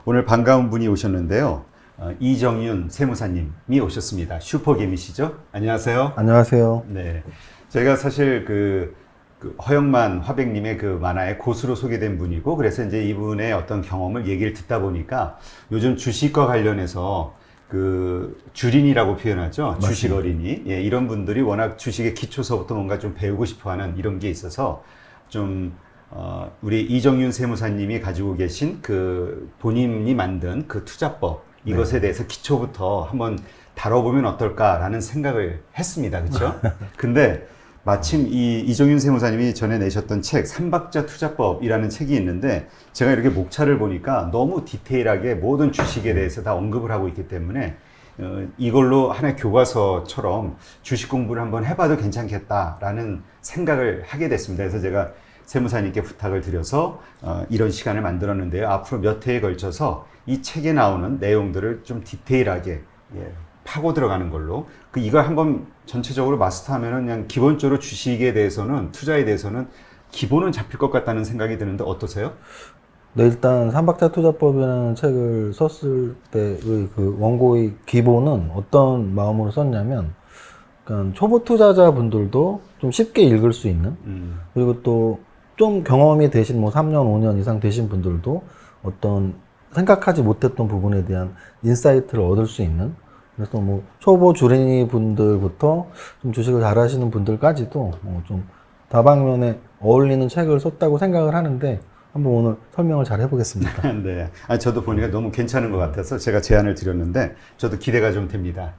오늘 반가운 분이 오셨는데요. 이정윤 세무사님이 오셨습니다. 슈퍼개미시죠? 안녕하세요. 안녕하세요. 네. 저희가 사실 그 허영만 화백님의 그 만화의 고수로 소개된 분이고, 그래서 이제 이분의 어떤 경험을 얘기를 듣다 보니까 요즘 주식과 관련해서 그 주린이라고 표현하죠. 맞습니다. 주식 어린이. 예, 이런 분들이 워낙 주식의 기초서부터 뭔가 좀 배우고 싶어 하는 이런 게 있어서 좀 우리 이정윤 세무사님이 가지고 계신 그 본인이 만든 그 투자법 이것에 대해서 기초부터 한번 다뤄보면 어떨까라는 생각을 했습니다. 그렇죠? 근데 마침 이 이정윤 세무사님이 전에 내셨던 책 삼박자 투자법이라는 책이 있는데 제가 이렇게 목차를 보니까 너무 디테일하게 모든 주식에 대해서 다 언급을 하고 있기 때문에 이걸로 하나의 교과서처럼 주식 공부를 한번 해봐도 괜찮겠다라는 생각을 하게 됐습니다. 그래서 제가 세무사님께 부탁을 드려서 이런 시간을 만들었는데요. 앞으로 몇 회에 걸쳐서 이 책에 나오는 내용들을 좀 디테일하게 파고 들어가는 걸로 이걸 한번 전체적으로 마스터하면은 그냥 기본적으로 주식에 대해서는 투자에 대해서는 기본은 잡힐 것 같다는 생각이 드는데 어떠세요? 네, 일단 삼박자 투자법이라는 책을 썼을 때의 그 원고의 기본은 어떤 마음으로 썼냐면, 그러니까 초보 투자자분들도 좀 쉽게 읽을 수 있는, 그리고 또 좀 경험이 되신 뭐 3년, 5년 이상 되신 분들도 어떤 생각하지 못했던 부분에 대한 인사이트를 얻을 수 있는, 그래서 뭐 초보 주린이 분들부터 좀 주식을 잘 하시는 분들까지도 좀 다방면에 어울리는 책을 썼다고 생각을 하는데, 한번 오늘 설명을 잘 해보겠습니다. 네. 저도 보니까 너무 괜찮은 것 같아서 제가 제안을 드렸는데 저도 기대가 좀 됩니다.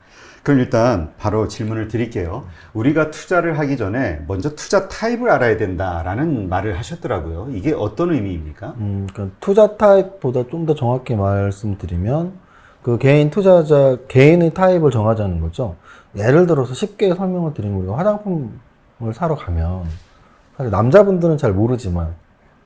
그럼 일단 바로 질문을 드릴게요. 우리가 투자를 하기 전에 먼저 투자 타입을 알아야 된다라는 말을 하셨더라고요. 이게 어떤 의미입니까? 그러니까 투자 타입보다 좀 더 정확히 말씀드리면, 그 개인 투자자, 개인의 타입을 정하자는 거죠. 예를 들어서 쉽게 설명을 드리면, 우리가 화장품을 사러 가면, 사실 남자분들은 잘 모르지만,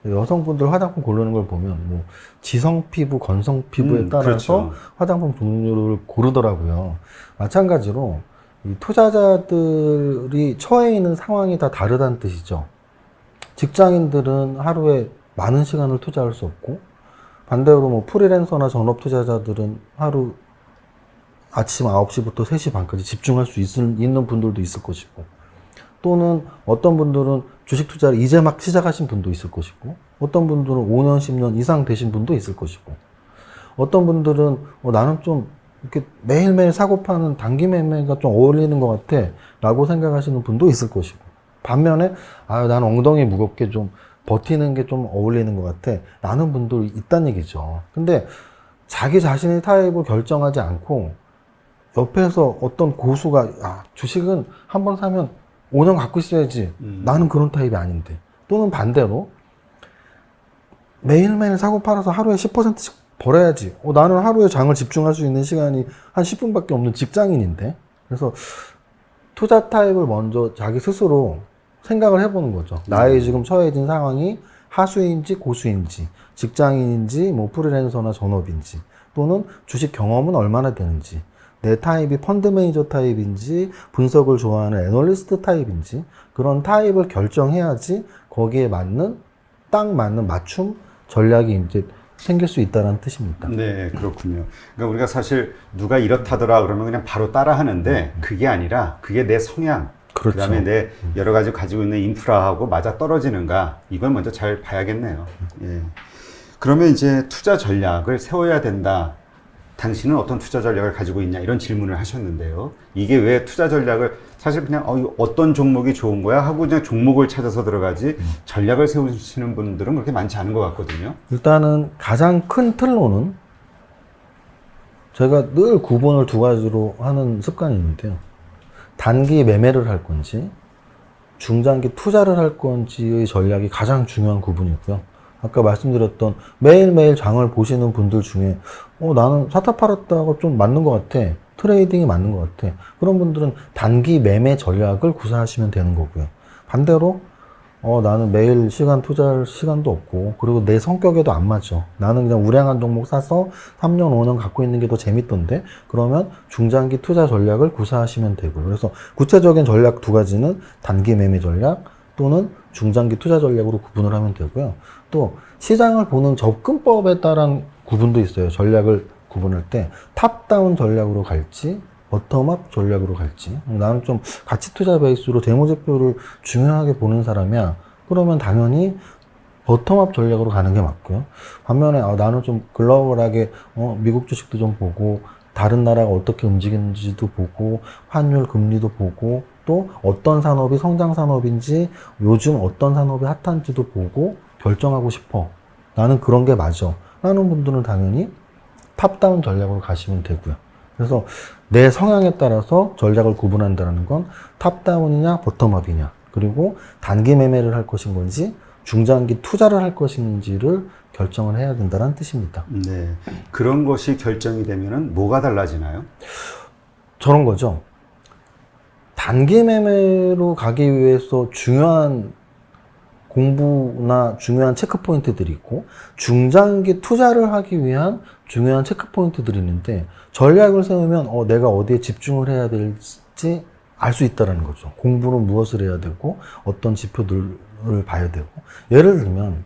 여성분들 화장품 고르는 걸 보면, 뭐, 지성 피부, 건성 피부에 따라서 그렇죠. 화장품 종류를 고르더라고요. 마찬가지로, 이 투자자들이 처해 있는 상황이 다 다르다는 뜻이죠. 직장인들은 하루에 많은 시간을 투자할 수 없고, 반대로 뭐 프리랜서나 전업 투자자들은 하루 아침 9시부터 3시 반까지 집중할 수 있는 분들도 있을 것이고, 또는 어떤 분들은 주식 투자를 이제 막 시작하신 분도 있을 것이고, 어떤 분들은 5년, 10년 이상 되신 분도 있을 것이고, 어떤 분들은 나는 좀 이렇게 매일매일 사고 파는 단기 매매가 좀 어울리는 것 같아 라고 생각하시는 분도 있을 것이고, 반면에 나는 엉덩이 무겁게 좀 버티는 게 좀 어울리는 것 같아 라는 분도 있다는 얘기죠. 근데 자기 자신의 타입을 결정하지 않고 옆에서 어떤 고수가 주식은 한번 사면 5년 갖고 있어야지, 나는 그런 타입이 아닌데, 또는 반대로 매일매일 사고 팔아서 하루에 10%씩 벌어야지, 나는 하루에 장을 집중할 수 있는 시간이 한 10분밖에 없는 직장인인데. 그래서 투자 타입을 먼저 자기 스스로 생각을 해보는 거죠. 나의 지금 처해진 상황이 하수인지 고수인지, 직장인인지 뭐 프리랜서나 전업인지, 또는 주식 경험은 얼마나 되는지, 내 타입이 펀드 매니저 타입인지 분석을 좋아하는 애널리스트 타입인지, 그런 타입을 결정해야지 거기에 맞는 딱 맞는 맞춤 전략이 이제 생길 수 있다는 뜻입니다. 네, 그렇군요. 그러니까 우리가 사실 누가 이렇다더라 그러면 그냥 바로 따라 하는데 그게 아니라 그게 내 성향, 그렇죠. 그다음에 내 여러 가지 가지고 있는 인프라하고 맞아 떨어지는가, 이걸 먼저 잘 봐야겠네요. 예. 그러면 이제 투자 전략을 세워야 된다. 당신은 어떤 투자 전략을 가지고 있냐, 이런 질문을 하셨는데요. 이게 왜 투자 전략을 사실 그냥 어떤 종목이 좋은 거야 하고 그냥 종목을 찾아서 들어가지 전략을 세우시는 분들은 그렇게 많지 않은 것 같거든요. 일단은 가장 큰 틀로는 제가 늘 구분을 두 가지로 하는 습관이 있는데요. 단기 매매를 할 건지 중장기 투자를 할 건지의 전략이 가장 중요한 구분이고요. 아까 말씀드렸던 매일매일 장을 보시는 분들 중에 나는 사다 팔았다가 좀 맞는 것 같아, 트레이딩이 맞는 것 같아, 그런 분들은 단기 매매 전략을 구사하시면 되는 거고요. 반대로 나는 매일 시간 투자할 시간도 없고, 그리고 내 성격에도 안 맞죠. 나는 그냥 우량한 종목 사서 3년, 5년 갖고 있는 게 더 재밌던데, 그러면 중장기 투자 전략을 구사하시면 되고요. 그래서 구체적인 전략 두 가지는 단기 매매 전략 또는 중장기 투자 전략으로 구분을 하면 되고요. 또 시장을 보는 접근법에 따른 구분도 있어요. 전략을 구분할 때 탑다운 전략으로 갈지 버텀업 전략으로 갈지. 나는 좀 가치 투자 베이스로 재무제표를 중요하게 보는 사람이야. 그러면 당연히 버텀업 전략으로 가는 게 맞고요. 반면에 나는 좀 글로벌하게 미국 주식도 좀 보고 다른 나라가 어떻게 움직이는지도 보고 환율 금리도 보고 또 어떤 산업이 성장 산업인지 요즘 어떤 산업이 핫한지도 보고 결정하고 싶어. 나는 그런 게 맞아. 라는 분들은 당연히 탑다운 전략으로 가시면 되고요. 그래서 내 성향에 따라서 전략을 구분한다는 건 탑다운이냐 버텀업이냐 그리고 단기 매매를 할 것인 건지 중장기 투자를 할 것인지를 결정을 해야 된다는 뜻입니다. 네. 그런 것이 결정이 되면은 뭐가 달라지나요? 저런 거죠. 단기 매매로 가기 위해서 중요한 공부나 중요한 체크 포인트들이 있고 중장기 투자를 하기 위한 중요한 체크 포인트들이 있는데 전략을 세우면 내가 어디에 집중을 해야 될지 알 수 있다는 거죠. 공부는 무엇을 해야 되고 어떤 지표들을 봐야 되고 예를 들면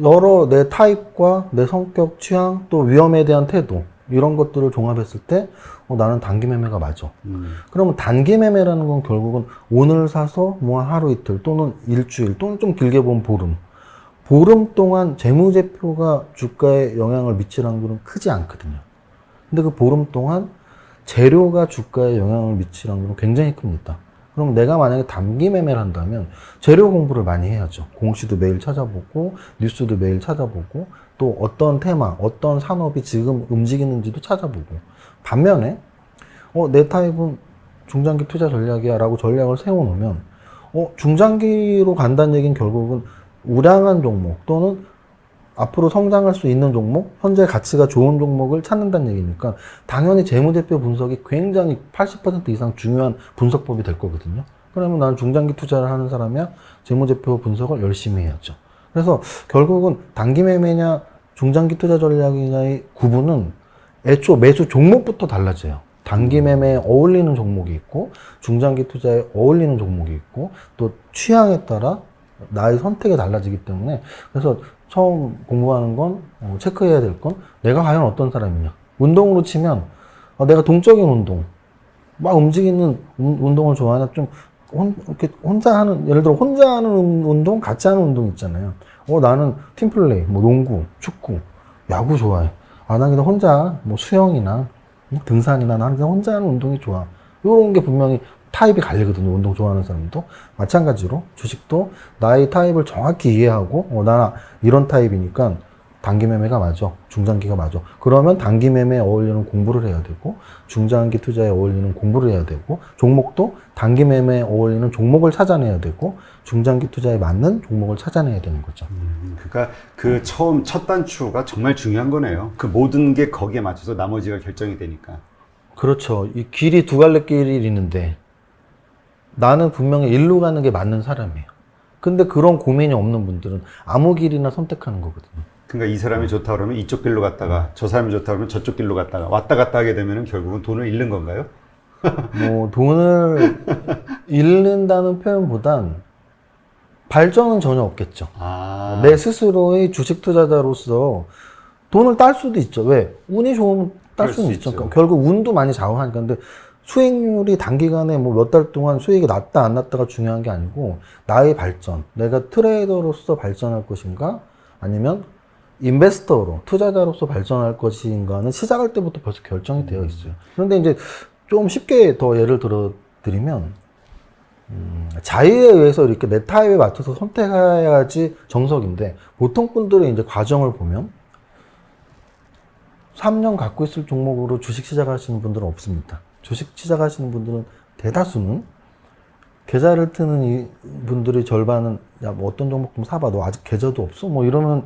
여러 내 타입과 내 성격, 취향 또 위험에 대한 태도 이런 것들을 종합했을 때 나는 단기 매매가 맞아. 그러면 단기 매매라는 건 결국은 오늘 사서 뭐 하루 이틀 또는 일주일 또는 좀 길게 보면 보름 동안 재무제표가 주가에 영향을 미치는 건 크지 않거든요. 근데 그 보름 동안 재료가 주가에 영향을 미치는 건 굉장히 큽니다. 그럼 내가 만약에 단기 매매를 한다면 재료 공부를 많이 해야죠. 공시도 매일 찾아보고 뉴스도 매일 찾아보고 또 어떤 테마, 어떤 산업이 지금 움직이는지도 찾아보고 반면에 내 타입은 중장기 투자 전략이야 라고 전략을 세워놓으면 중장기로 간다는 얘기는 결국은 우량한 종목 또는 앞으로 성장할 수 있는 종목, 현재 가치가 좋은 종목을 찾는다는 얘기니까 당연히 재무제표 분석이 굉장히 80% 이상 중요한 분석법이 될 거거든요. 그러면 나는 중장기 투자를 하는 사람이야 재무제표 분석을 열심히 해야죠. 그래서 결국은 단기 매매냐 중장기 투자 전략이냐의 구분은 애초 매수 종목부터 달라져요. 단기 매매에 어울리는 종목이 있고 중장기 투자에 어울리는 종목이 있고 또 취향에 따라 나의 선택이 달라지기 때문에 그래서 처음 공부하는 건 체크해야 될 건 내가 과연 어떤 사람이냐. 운동으로 치면 내가 동적인 운동 막 움직이는 운동을 좋아하나 좀 이렇게 혼자 하는 예를 들어 혼자 하는 운동 같이 하는 운동 있잖아요. 나는 팀플레이 뭐 농구 축구 야구 좋아해. 나 그냥 혼자 뭐 수영이나 등산이나 나는 그냥 혼자 하는 운동이 좋아. 이런 게 분명히 타입이 갈리거든요. 운동 좋아하는 사람도. 마찬가지로 주식도 나의 타입을 정확히 이해하고 나 이런 타입이니까 단기 매매가 맞아. 중장기가 맞아. 그러면 단기 매매에 어울리는 공부를 해야 되고 중장기 투자에 어울리는 공부를 해야 되고 종목도 단기 매매에 어울리는 종목을 찾아내야 되고 중장기 투자에 맞는 종목을 찾아내야 되는 거죠. 그러니까 그 처음 첫 단추가 정말 중요한 거네요. 그 모든 게 거기에 맞춰서 나머지가 결정이 되니까. 그렇죠. 이 길이 두 갈래 길이 있는데 나는 분명히 일로 가는 게 맞는 사람이에요. 근데 그런 고민이 없는 분들은 아무 길이나 선택하는 거거든요. 그러니까 이 사람이 좋다 그러면 이쪽 길로 갔다가 저 사람이 좋다 그러면 저쪽 길로 갔다가 왔다 갔다 하게 되면 결국은 돈을 잃는 건가요? 뭐 돈을 잃는다는 표현보단 발전은 전혀 없겠죠. 내 스스로의 주식 투자자로서 돈을 딸 수도 있죠. 왜? 운이 좋으면 딸 수는 있죠. 그러니까 결국 운도 많이 좌우하니까. 근데 수익률이 단기간에 뭐 몇 달 동안 수익이 났다 안 났다가 중요한 게 아니고 나의 발전, 내가 트레이더로서 발전할 것인가 아니면 인베스터로 투자자로서 발전할 것인가는 시작할 때부터 벌써 결정이 되어 있어요. 그런데 이제 좀 쉽게 더 예를 들어 드리면 자의에 의해서 이렇게 내 타입에 맞춰서 선택해야지 정석인데 보통 분들의 이제 과정을 보면 3년 갖고 있을 종목으로 주식 시작하시는 분들은 없습니다. 주식 시작하시는 분들은 대다수는 계좌를 트는 이 분들의 절반은 야, 뭐 어떤 종목 좀 사봐. 너 아직 계좌도 없어? 뭐 이러면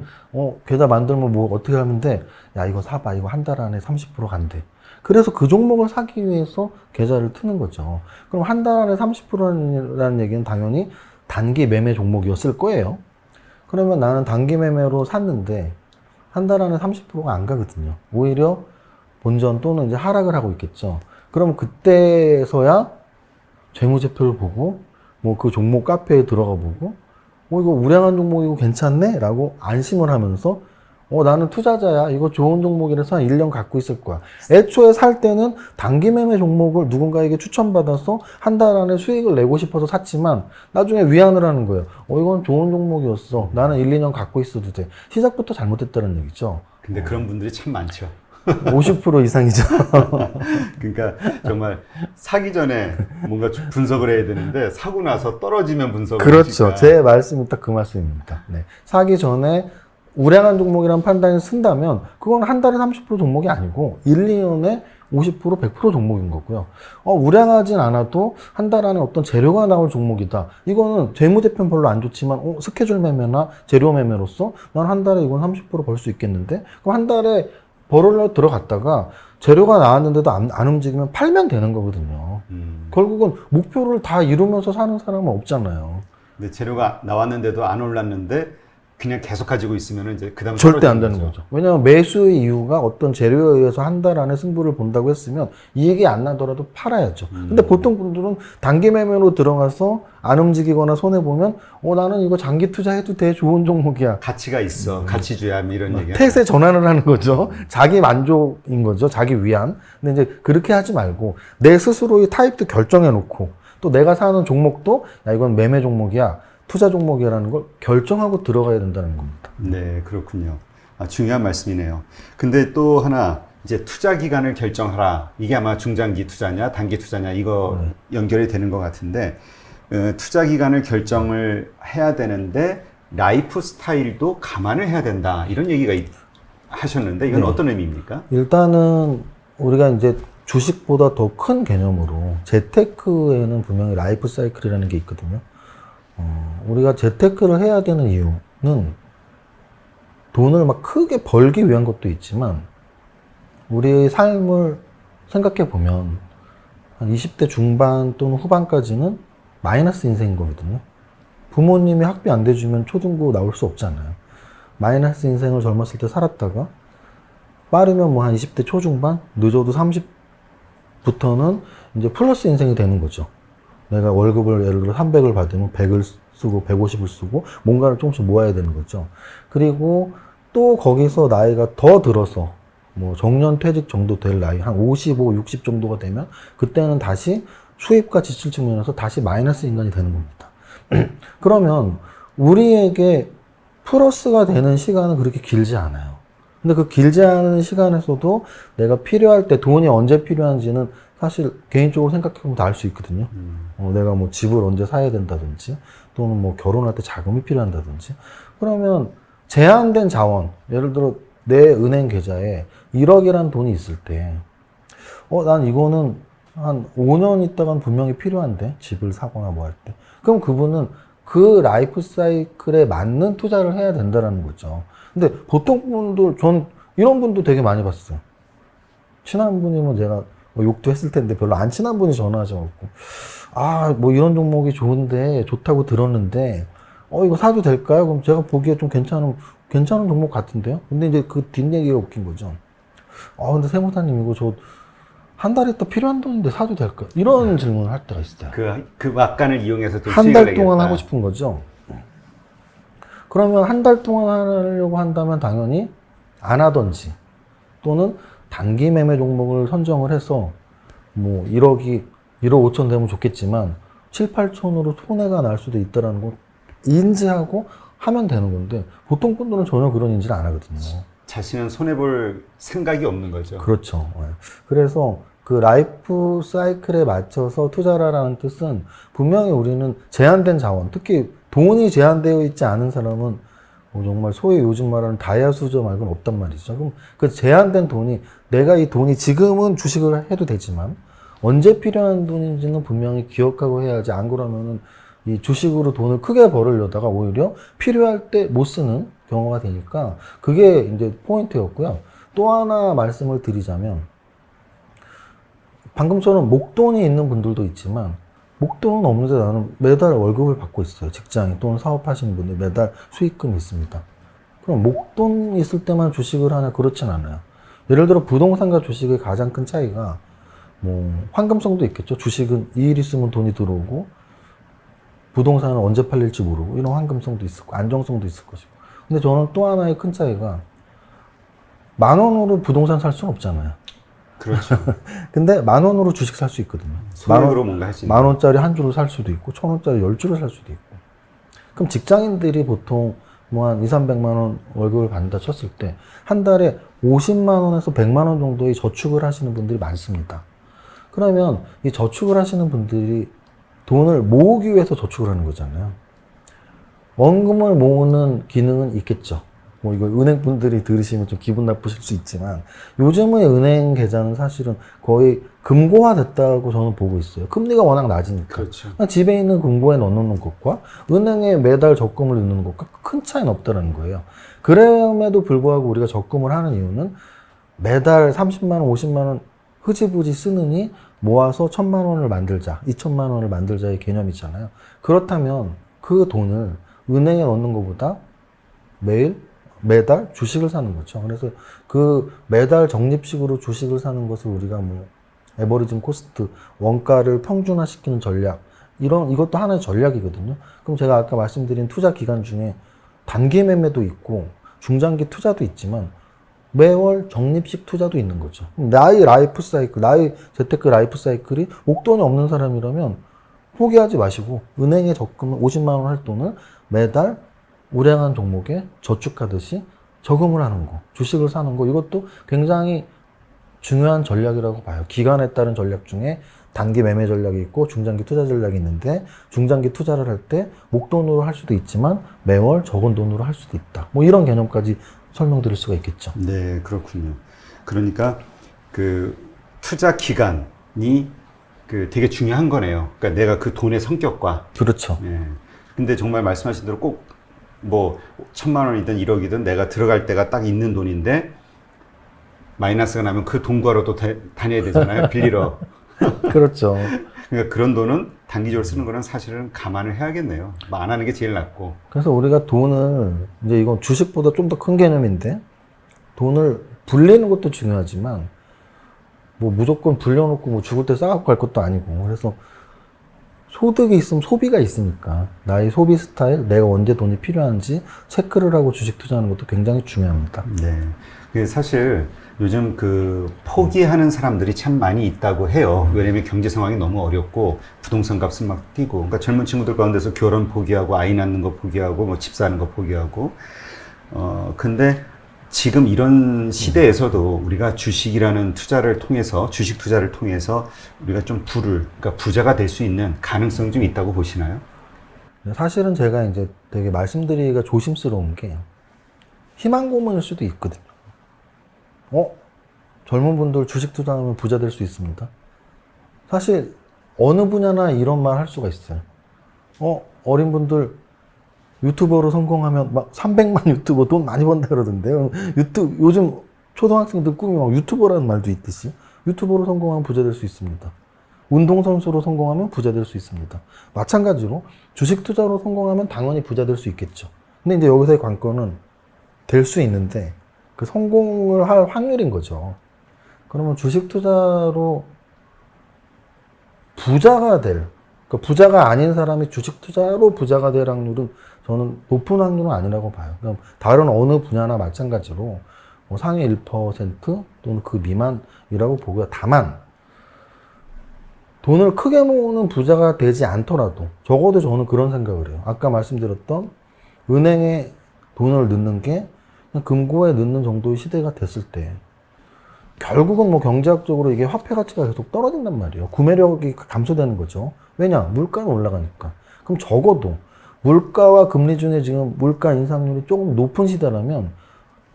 계좌 만들면 뭐 어떻게 하면 돼? 야 이거 사봐. 이거 한 달 안에 30% 간대. 그래서 그 종목을 사기 위해서 계좌를 트는 거죠. 그럼 한 달 안에 30%라는 얘기는 당연히 단기 매매 종목이었을 거예요. 그러면 나는 단기 매매로 샀는데 한 달 안에 30%가 안 가거든요. 오히려 본전 또는 이제 하락을 하고 있겠죠. 그럼 그때서야 재무제표를 보고 뭐 그 종목 카페에 들어가 보고 이거 우량한 종목이고 괜찮네? 라고 안심을 하면서 나는 투자자야. 이거 좋은 종목이라서 한 1년 갖고 있을 거야. 애초에 살 때는 단기 매매 종목을 누군가에게 추천받아서 한 달 안에 수익을 내고 싶어서 샀지만 나중에 위안을 하는 거예요. 이건 좋은 종목이었어. 나는 1, 2년 갖고 있어도 돼. 시작부터 잘못했다는 얘기죠. 근데 그런 분들이 참 많죠. 50% 이상이죠. 그러니까 정말 사기 전에 뭔가 분석을 해야 되는데 사고 나서 떨어지면 분석을 그렇죠. 하니까. 제 말씀이 딱 그 말씀입니다. 네. 사기 전에 우량한 종목이라는 판단을 쓴다면 그건 한 달에 30% 종목이 아니고 1, 2년에 50%, 100% 종목인 거고요. 우량하진 않아도 한 달 안에 어떤 재료가 나올 종목이다. 이거는 재무제표는 별로 안 좋지만 스케줄 매매나 재료 매매로서 난 한 달에 이건 30% 벌 수 있겠는데? 그럼 한 달에 벌으려 들어갔다가 재료가 나왔는데도 안 움직이면 팔면 되는 거거든요. 결국은 목표를 다 이루면서 사는 사람은 없잖아요. 근데 재료가 나왔는데도 안 올랐는데 그냥 계속 가지고 있으면 이제 그 다음 절대 안 되는 거죠. 왜냐하면 매수의 이유가 어떤 재료에 의해서 한 달 안에 승부를 본다고 했으면 이익이 안 나더라도 팔아야죠. 근데 보통 분들은 단기 매매로 들어가서 안 움직이거나 손해보면 나는 이거 장기 투자해도 돼. 좋은 종목이야. 가치가 있어. 가치주야 이런 얘기. 태세 전환을 하는 거죠. 자기 만족인 거죠. 자기 위안. 근데 이제 그렇게 하지 말고 내 스스로의 타입도 결정해 놓고 또 내가 사는 종목도 야 이건 매매 종목이야. 투자 종목이라는 걸 결정하고 들어가야 된다는 겁니다. 네, 그렇군요. 중요한 말씀이네요. 근데 또 하나 이제 투자 기간을 결정하라. 이게 아마 중장기 투자냐, 단기 투자냐 이거 연결이 되는 것 같은데 투자 기간을 결정을 해야 되는데 라이프 스타일도 감안을 해야 된다. 이런 얘기가 하셨는데 이건 어떤 의미입니까? 일단은 우리가 이제 주식보다 더 큰 개념으로 재테크에는 분명히 라이프 사이클이라는 게 있거든요. 우리가 재테크를 해야 되는 이유는 돈을 막 크게 벌기 위한 것도 있지만 우리의 삶을 생각해 보면 한 20대 중반 또는 후반까지는 마이너스 인생인 거거든요. 부모님이 학비 안 대주면 초등부 나올 수 없잖아요. 마이너스 인생을 젊었을 때 살았다가 빠르면 뭐 한 20대 초중반, 늦어도 30부터는 이제 플러스 인생이 되는 거죠. 내가 월급을 예를 들어 300을 받으면 100을 쓰고 150을 쓰고 뭔가를 조금씩 모아야 되는 거죠. 그리고 또 거기서 나이가 더 들어서 뭐 정년 퇴직 정도 될 나이 한 55, 60 정도가 되면 그때는 다시 수입과 지출 측면에서 다시 마이너스 인간이 되는 겁니다. 그러면 우리에게 플러스가 되는 시간은 그렇게 길지 않아요. 근데 그 길지 않은 시간에서도 내가 필요할 때 돈이 언제 필요한지는 사실 개인적으로 생각해보면 다 알 수 있거든요. 내가 뭐 집을 언제 사야 된다든지 또는 뭐 결혼할 때 자금이 필요한다든지 그러면 제한된 자원, 예를 들어 내 은행 계좌에 1억이라는 돈이 있을 때 난 이거는 한 5년 있다간 분명히 필요한데 집을 사거나 뭐 할 때 그럼 그분은 그 라이프 사이클에 맞는 투자를 해야 된다는 거죠. 근데 보통 분들 전 이런 분도 되게 많이 봤어요. 친한 분이면 제가 뭐 욕도 했을 텐데 별로 안 친한 분이 전화하셔갖고 뭐 이런 종목이 좋은데 좋다고 들었는데 이거 사도 될까요? 그럼 제가 보기에 좀 괜찮은 종목 같은데요? 근데 이제 그 뒷얘기가 웃긴 거죠. 근데 세무사님 이거 저 한 달 있다 필요한 돈인데 사도 될까요? 이런 질문을 할 때가 있어요. 그 막간을 이용해서 좀 한 달 수익을 동안 내겠다. 하고 싶은 거죠. 그러면 한 달 동안 하려고 한다면 당연히 안 하던지 또는 단기 매매 종목을 선정을 해서 뭐 1억 5천 되면 좋겠지만 7, 8천으로 손해가 날 수도 있다는 걸 인지하고 하면 되는 건데 보통 분들은 전혀 그런 인지를 안 하거든요. 자신은 손해볼 생각이 없는 거죠. 그렇죠. 그래서 그 라이프 사이클에 맞춰서 투자라는 뜻은 분명히 우리는 제한된 자원, 특히 돈이 제한되어 있지 않은 사람은 뭐 정말 소위 요즘 말하는 다이아수저 말고는 없단 말이죠. 그럼 그 제한된 돈이 내가 이 돈이 지금은 주식을 해도 되지만 언제 필요한 돈인지는 분명히 기억하고 해야지. 안 그러면은 이 주식으로 돈을 크게 벌으려다가 오히려 필요할 때 못 쓰는 경우가 되니까 그게 이제 포인트였고요. 또 하나 말씀을 드리자면 방금처럼 목돈이 있는 분들도 있지만 목돈은 없는데 나는 매달 월급을 받고 있어요. 직장인 또는 사업하시는 분들 매달 수익금이 있습니다. 그럼 목돈 있을 때만 주식을 하냐? 그렇진 않아요. 예를 들어 부동산과 주식의 가장 큰 차이가 뭐 황금성도 있겠죠. 주식은 이일 있으면 돈이 들어오고 부동산은 언제 팔릴지 모르고 이런 황금성도 있을 거, 안정성도 있을 것이고. 근데 저는 또 하나의 큰 차이가 10,000원으로 부동산 살 수는 없잖아요. 그렇죠. 근데 10,000원으로 주식 살 수 있거든요. 소액으로 뭔가 할 수 있는. 10,000원짜리 한 주를 살 수도 있고, 1,000원짜리 10주를 살 수도 있고. 그럼 직장인들이 보통 뭐 한 2, 300만 원 월급을 받는다 쳤을 때, 한 달에 50만 원에서 100만 원 정도의 저축을 하시는 분들이 많습니다. 그러면 이 저축을 하시는 분들이 돈을 모으기 위해서 저축을 하는 거잖아요. 원금을 모으는 기능은 있겠죠. 뭐 이거 은행 분들이 들으시면 좀 기분 나쁘실 수 있지만, 요즘의 은행 계좌는 사실은 거의 금고화 됐다고 저는 보고 있어요. 금리가 워낙 낮으니까. 그렇죠. 그냥 집에 있는 금고에 넣어놓는 것과 은행에 매달 적금을 넣는 것과 큰 차이는 없다는 거예요. 그럼에도 불구하고 우리가 적금을 하는 이유는 매달 30만 원, 50만 원 흐지부지 쓰느니 모아서 1,000만 원을 만들자, 2,000만 원을 만들자의 개념이잖아요. 그렇다면 그 돈을 은행에 넣는 것보다 매달 주식을 사는 거죠. 그래서 그 매달 적립식으로 주식을 사는 것을 우리가 뭐 에버리징 코스트, 원가를 평준화시키는 전략, 이것도 하나의 전략이거든요. 그럼 제가 아까 말씀드린 투자 기간 중에 단기 매매도 있고 중장기 투자도 있지만 매월 적립식 투자도 있는 거죠. 나의 라이프 사이클, 나의 재테크 라이프 사이클이 목돈이 없는 사람이라면 포기하지 마시고 은행에 적금 50만 원 할 돈을 매달 우량한 종목에 저축하듯이 저금을 하는 거, 주식을 사는 거, 이것도 굉장히 중요한 전략이라고 봐요. 기간에 따른 전략 중에 단기 매매 전략이 있고 중장기 투자 전략이 있는데, 중장기 투자를 할 때 목돈으로 할 수도 있지만 매월 적은 돈으로 할 수도 있다. 뭐 이런 개념까지 설명드릴 수가 있겠죠. 네, 그렇군요. 그러니까 그 투자 기간이 그 되게 중요한 거네요. 그러니까 내가 그 돈의 성격과. 그렇죠. 예. 근데 정말 말씀하신 대로 꼭 뭐 1,000만 원이든 1억이든 내가 들어갈 때가 딱 있는 돈인데 마이너스가 나면 그 돈 구하러 또 다녀야 되잖아요. 빌리러. 그렇죠. 그러니까 그런 돈은 단기적으로 쓰는 거는 사실은 감안을 해야겠네요. 뭐 안 하는 게 제일 낫고. 그래서 우리가 돈을, 이제 이건 주식보다 좀 더 큰 개념인데, 돈을 불리는 것도 중요하지만, 뭐 무조건 불려놓고 뭐 죽을 때 싸갖고 갈 것도 아니고, 그래서 소득이 있으면 소비가 있으니까, 나의 소비 스타일, 내가 언제 돈이 필요한지 체크를 하고 주식 투자하는 것도 굉장히 중요합니다. 네. 그 사실 요즘 그 포기하는 사람들이 참 많이 있다고 해요. 왜냐면 경제 상황이 너무 어렵고 부동산 값은 막 뛰고, 그러니까 젊은 친구들 가운데서 결혼 포기하고 아이 낳는 거 포기하고 뭐 집 사는 거 포기하고, 근데 지금 이런 시대에서도 우리가 주식이라는 투자를 통해서, 주식 투자를 통해서 우리가 좀 그러니까 부자가 될 수 있는 가능성이 좀 있다고 보시나요? 사실은 제가 이제 되게 말씀드리기가 조심스러운 게, 희망 고문일 수도 있거든요. 젊은 분들 주식 투자하면 부자 될 수 있습니다. 사실 어느 분야나 이런 말 할 수가 있어요. 어린 분들 유튜버로 성공하면 막 300만 유튜버 돈 많이 번다 그러던데요. 요즘 초등학생들 꿈이 막 유튜버라는 말도 있듯이 유튜버로 성공하면 부자 될 수 있습니다. 운동선수로 성공하면 부자 될 수 있습니다. 마찬가지로 주식 투자로 성공하면 당연히 부자 될 수 있겠죠. 근데 이제 여기서의 관건은 될 수 있는데 그 성공을 할 확률인 거죠. 그러면 주식 투자로 부자가 될, 그러니까 부자가 아닌 사람이 주식 투자로 부자가 될 확률은 저는 높은 확률은 아니라고 봐요. 그러니까 다른 어느 분야나 마찬가지로 뭐 상위 1% 또는 그 미만이라고 보고요. 다만 돈을 크게 모으는 부자가 되지 않더라도 적어도 저는 그런 생각을 해요. 아까 말씀드렸던 은행에 돈을 넣는 게 그냥 금고에 넣는 정도의 시대가 됐을 때 결국은 뭐 경제학적으로 이게 화폐 가치가 계속 떨어진단 말이에요. 구매력이 감소되는 거죠. 왜냐? 물가는 올라가니까. 그럼 적어도 물가와 금리 중에 지금 물가 인상률이 조금 높은 시대라면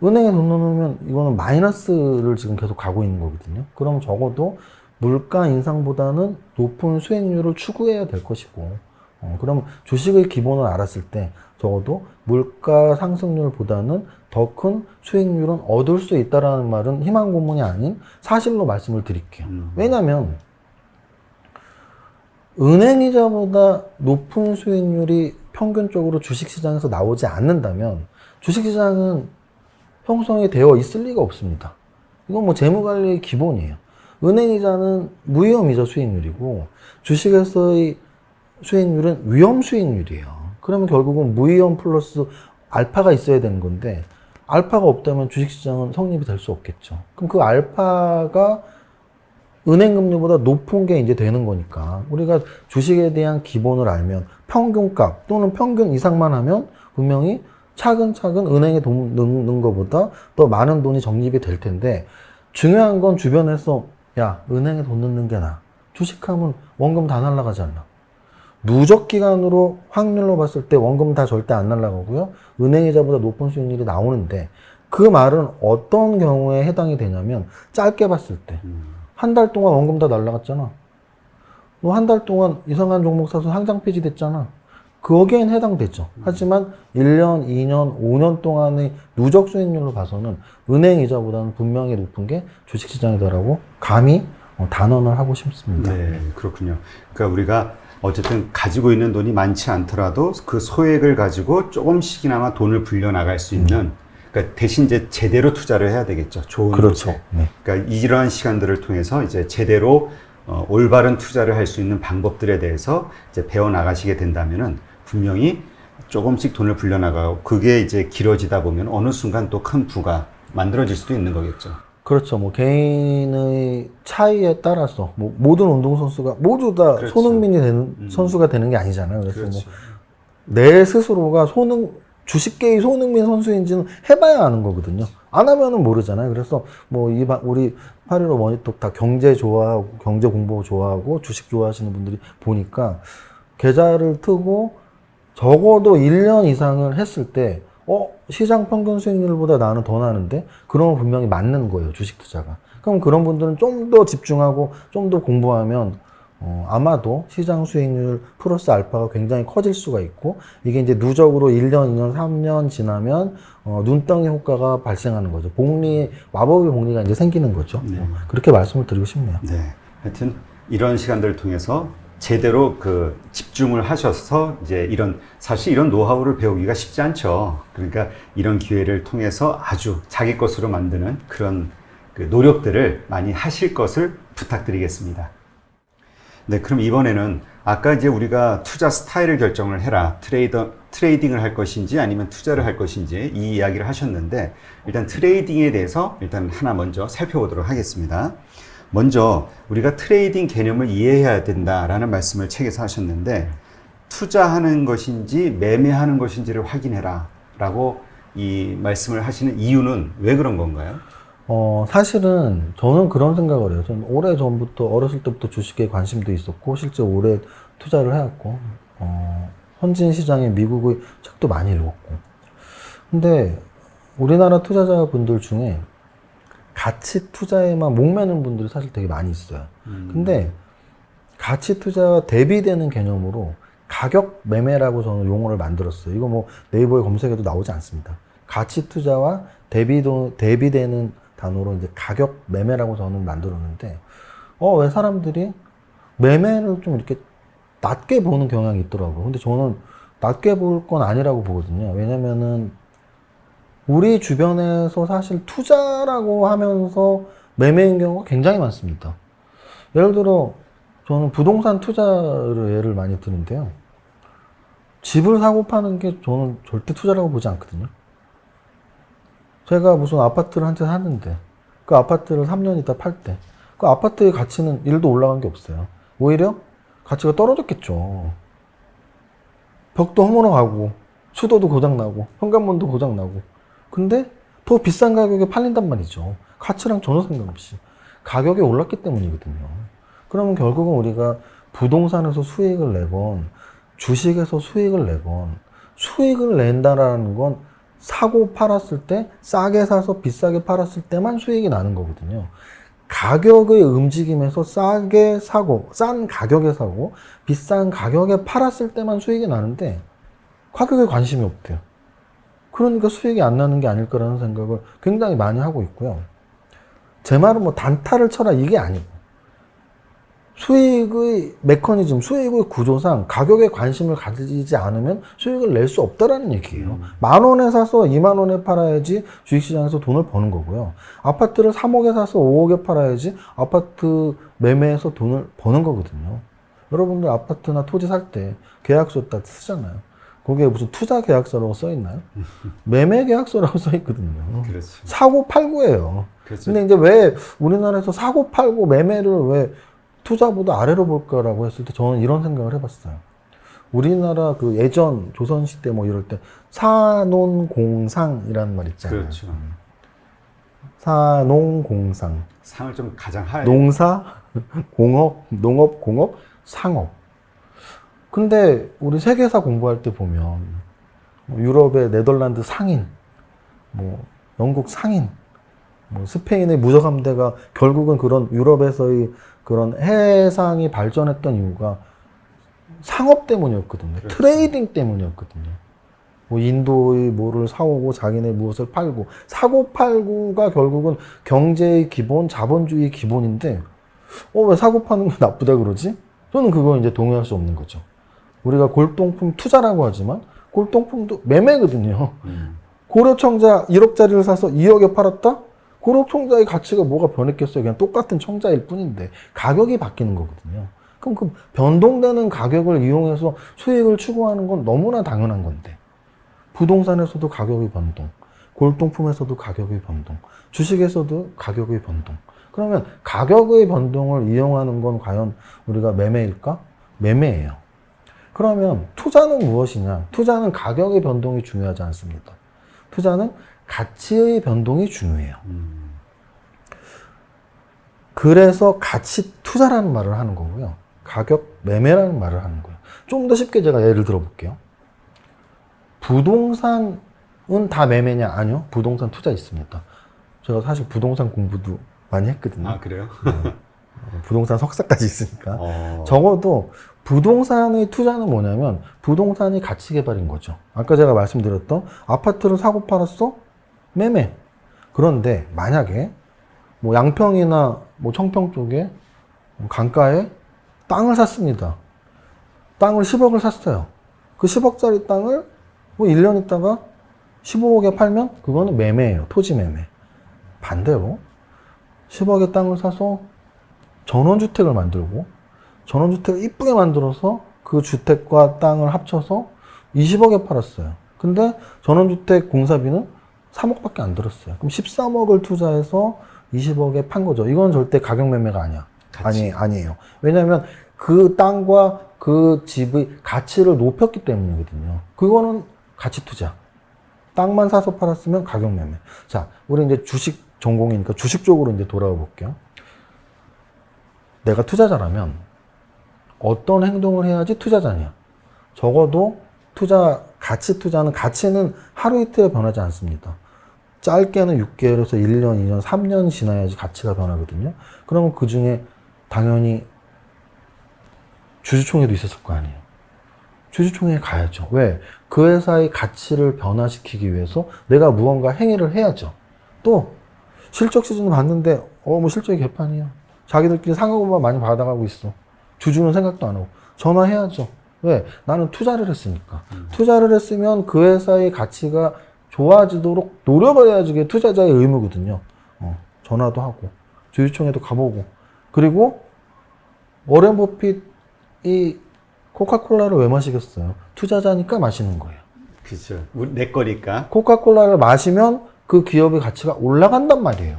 은행에 돈 넣으면 이거는 마이너스를 지금 계속 가고 있는 거거든요. 그럼 적어도 물가 인상보다는 높은 수익률을 추구해야 될 것이고, 그럼 주식의 기본을 알았을 때 적어도 물가 상승률보다는 더 큰 수익률은 얻을 수 있다라는 말은 희망 고문이 아닌 사실로 말씀을 드릴게요. 왜냐하면 은행이자보다 높은 수익률이 평균적으로 주식시장에서 나오지 않는다면 주식시장은 형성이 되어 있을 리가 없습니다. 이건 뭐 재무관리의 기본이에요. 은행이자는 무위험이자 수익률이고 주식에서의 수익률은 위험 수익률이에요. 그러면 결국은 무위험 플러스 알파가 있어야 되는 건데 알파가 없다면 주식시장은 성립이 될 수 없겠죠. 그럼 그 알파가 은행금리보다 높은 게 이제 되는 거니까 우리가 주식에 대한 기본을 알면 평균값 또는 평균 이상만 하면 분명히 차근차근 은행에 돈 넣는 것보다 더 많은 돈이 적립이 될 텐데 중요한 건 주변에서 야 은행에 돈 넣는 게 나아. 주식하면 원금 다 날라가지 않나. 누적 기간으로 확률로 봤을 때 원금 다 절대 안 날라가고요. 은행이자보다 높은 수익률이 나오는데 그 말은 어떤 경우에 해당이 되냐면 짧게 봤을 때 한 달 동안 원금 다 날라갔잖아. 너 한 달 동안 이상한 종목 사서 상장 폐지됐잖아. 거기엔 해당되죠. 하지만 1년, 2년, 5년 동안의 누적 수익률로 봐서는 은행 이자보다는 분명히 높은 게 주식시장이다라고 감히 단언을 하고 싶습니다. 네, 그렇군요. 그러니까 우리가 어쨌든 가지고 있는 돈이 많지 않더라도 그 소액을 가지고 조금씩이나마 돈을 불려 나갈 수 있는 그러니까 대신 이제 제대로 투자를 해야 되겠죠. 좋은 그렇죠. 곳에. 네. 그러니까 이러한 시간들을 통해서 이제 제대로 올바른 투자를 할 수 있는 방법들에 대해서 이제 배워 나가시게 된다면은 분명히 조금씩 돈을 불려 나가고 그게 이제 길어지다 보면 어느 순간 또 큰 부가 만들어질 수도 있는 거겠죠. 그렇죠. 뭐 개인의 차이에 따라서 뭐 모든 운동선수가 모두 다 그렇죠. 손흥민이 되는 선수가 되는 게 아니잖아요. 그래서 그렇죠. 뭐 내 스스로가 주식계의 손흥민 선수인지는 해봐야 아는 거거든요. 안 하면은 모르잖아요. 그래서 뭐 우리 815 머니톡 다 경제 좋아하고 경제 공부 좋아하고 주식 좋아하시는 분들이 보니까 계좌를 트고 적어도 1년 이상을 했을 때 시장 평균 수익률보다 나는 더 나는데? 그러면 분명히 맞는 거예요, 주식 투자가. 그럼 그런 분들은 좀 더 집중하고 좀 더 공부하면 아마도 시장 수익률 플러스 알파가 굉장히 커질 수가 있고 이게 이제 누적으로 1년, 2년, 3년 지나면 눈덩이 효과가 발생하는 거죠. 마법의 복리가 이제 생기는 거죠. 네. 그렇게 말씀을 드리고 싶네요. 네. 하여튼 이런 시간들을 통해서 제대로 그 집중을 하셔서 이제 사실 이런 노하우를 배우기가 쉽지 않죠. 그러니까 이런 기회를 통해서 아주 자기 것으로 만드는 그런 그 노력들을 많이 하실 것을 부탁드리겠습니다. 네, 그럼 이번에는 아까 이제 우리가 투자 스타일을 결정을 해라. 트레이딩을 할 것인지 아니면 투자를 할 것인지 이 이야기를 하셨는데 일단 트레이딩에 대해서 일단 하나 먼저 살펴보도록 하겠습니다. 먼저 우리가 트레이딩 개념을 이해해야 된다라는 말씀을 책에서 하셨는데 투자하는 것인지 매매하는 것인지를 확인해라 라고 이 말씀을 하시는 이유는 왜 그런 건가요? 사실은 저는 그런 생각을 해요. 저는 오래전부터 어렸을 때부터 주식에 관심도 있었고 실제 오래 투자를 해왔고 현진 시장의 미국의 책도 많이 읽었고 근데 우리나라 투자자분들 중에 가치 투자에만 목매는 분들이 사실 되게 많이 있어요. 근데 가치 투자와 대비되는 개념으로 가격 매매라고 저는 용어를 만들었어요. 이거 뭐 네이버에 검색해도 나오지 않습니다. 가치 투자와 대비되는 단어로 이제 가격 매매라고 저는 만들었는데, 왜 사람들이 매매를 좀 이렇게 낮게 보는 경향이 있더라고요. 근데 저는 낮게 볼 건 아니라고 보거든요. 왜냐면은 우리 주변에서 사실 투자라고 하면서 매매인 경우가 굉장히 많습니다. 예를 들어 저는 부동산 투자를 예를 많이 드는데요. 집을 사고 파는 게 저는 절대 투자라고 보지 않거든요. 제가 무슨 아파트를 한 채 샀는데 그 아파트를 3년 있다 팔 때 그 아파트의 가치는 1도 올라간 게 없어요. 오히려 가치가 떨어졌겠죠. 벽도 허물어가고 수도도 고장나고 현관문도 고장나고 근데 더 비싼 가격에 팔린단 말이죠. 가치랑 전혀 상관없이 가격이 올랐기 때문이거든요. 그러면 결국은 우리가 부동산에서 수익을 내건 주식에서 수익을 내건 수익을 낸다라는 건 사고 팔았을 때 싸게 사서 비싸게 팔았을 때만 수익이 나는 거거든요. 가격의 움직임에서 싸게 사고 싼 가격에 사고 비싼 가격에 팔았을 때만 수익이 나는데 가격에 관심이 없대요. 그러니까 수익이 안 나는 게 아닐까라는 생각을 굉장히 많이 하고 있고요. 제 말은 뭐 단타를 쳐라 이게 아니고 수익의 메커니즘, 수익의 구조상 가격에 관심을 가지지 않으면 수익을 낼 수 없다라는 얘기예요. 10,000원에 사서 20,000원에 팔아야지 주식시장에서 돈을 버는 거고요. 아파트를 3억에 사서 5억에 팔아야지 아파트 매매에서 돈을 버는 거거든요. 여러분들 아파트나 토지 살 때 계약서 다 쓰잖아요. 거기에 무슨 투자 계약서라고 써 있나요? 매매 계약서라고 써 있거든요. 그렇죠. 사고 팔고예요. 그렇죠. 근데 이제 왜 우리나라에서 사고 팔고 매매를 왜 투자보다 아래로 볼까라고 했을 때 저는 이런 생각을 해봤어요. 우리나라 그 예전 조선시대 뭐 이럴 때 사논공상이라는 말 있잖아요. 그렇죠. 사농공상. 상을 좀 가장 하에 농사, 공업, 농업, 공업, 상업. 근데 우리 세계사 공부할 때 보면 뭐 유럽의 네덜란드 상인, 뭐 영국 상인, 뭐 스페인의 무적함대가 결국은 그런 유럽에서의 그런 해상이 발전했던 이유가 상업 때문이었거든요. 그렇죠. 트레이딩 때문이었거든요. 뭐 인도의 뭐를 사오고 자기네 무엇을 팔고 사고 팔고가 결국은 경제의 기본, 자본주의의 기본인데 왜 사고 파는 게 나쁘다 그러지? 저는 그거 이제 동의할 수 없는 거죠. 우리가 골동품 투자라고 하지만 골동품도 매매거든요. 고려청자 1억짜리를 사서 2억에 팔았다? 고려청자의 가치가 뭐가 변했겠어요? 그냥 똑같은 청자일 뿐인데 가격이 바뀌는 거거든요. 그럼 그 변동되는 가격을 이용해서 수익을 추구하는 건 너무나 당연한 건데 부동산에서도 가격의 변동, 골동품에서도 가격의 변동, 주식에서도 가격의 변동. 그러면 가격의 변동을 이용하는 건 과연 우리가 매매일까? 매매예요. 그러면 투자는 무엇이냐? 투자는 가격의 변동이 중요하지 않습니다. 투자는 가치의 변동이 중요해요. 그래서 가치 투자라는 말을 하는 거고요. 가격 매매라는 말을 하는 거예요. 좀 더 쉽게 제가 예를 들어 볼게요. 부동산은 다 매매냐? 아니요. 부동산 투자 있습니다. 제가 사실 부동산 공부도 많이 했거든요. 아, 그래요? 부동산 석사까지 있으니까. 적어도 부동산의 투자는 뭐냐면 부동산이 가치 개발인 거죠. 아까 제가 말씀드렸던 아파트를 사고 팔았어? 매매. 그런데 만약에 뭐 양평이나 뭐 청평 쪽에 강가에 땅을 샀습니다. 땅을 10억을 샀어요. 그 10억짜리 땅을 뭐 1년 있다가 15억에 팔면 그거는 매매예요. 토지 매매. 반대로 10억의 땅을 사서 전원주택을 만들고 전원주택을 이쁘게 만들어서 그 주택과 땅을 합쳐서 20억에 팔았어요. 근데 전원주택 공사비는 3억밖에 안 들었어요. 그럼 13억을 투자해서 20억에 판 거죠. 이건 절대 가격 매매가 아니야. 아니에요. 왜냐하면 그 땅과 그 집의 가치를 높였기 때문이거든요. 그거는 가치 투자. 땅만 사서 팔았으면 가격 매매. 자, 우리 이제 주식 전공이니까 주식 쪽으로 이제 돌아와 볼게요. 내가 투자자라면 어떤 행동을 해야지 투자자냐? 적어도 가치 투자는 가치는 하루 이틀에 변하지 않습니다. 짧게는 6개월에서 1년, 2년, 3년 지나야지 가치가 변하거든요. 그러면 그 중에 당연히 주주총회도 있었을 거 아니에요. 주주총회에 가야죠. 왜? 그 회사의 가치를 변화시키기 위해서 내가 무언가 행위를 해야죠. 또 실적 시즌을 봤는데 뭐 실적이 개판이야. 자기들끼리 상여금만 많이 받아가고 있어. 주주는 생각도 안 하고. 전화해야죠. 왜? 나는 투자를 했으니까. 투자를 했으면 그 회사의 가치가 좋아지도록 노력을 해야지 그게 투자자의 의무거든요. 전화도 하고 주주총회도 가보고. 그리고 워렌 버핏이 코카콜라를 왜 마시겠어요? 투자자니까 마시는 거예요. 그렇죠. 내 거니까. 코카콜라를 마시면 그 기업의 가치가 올라간단 말이에요.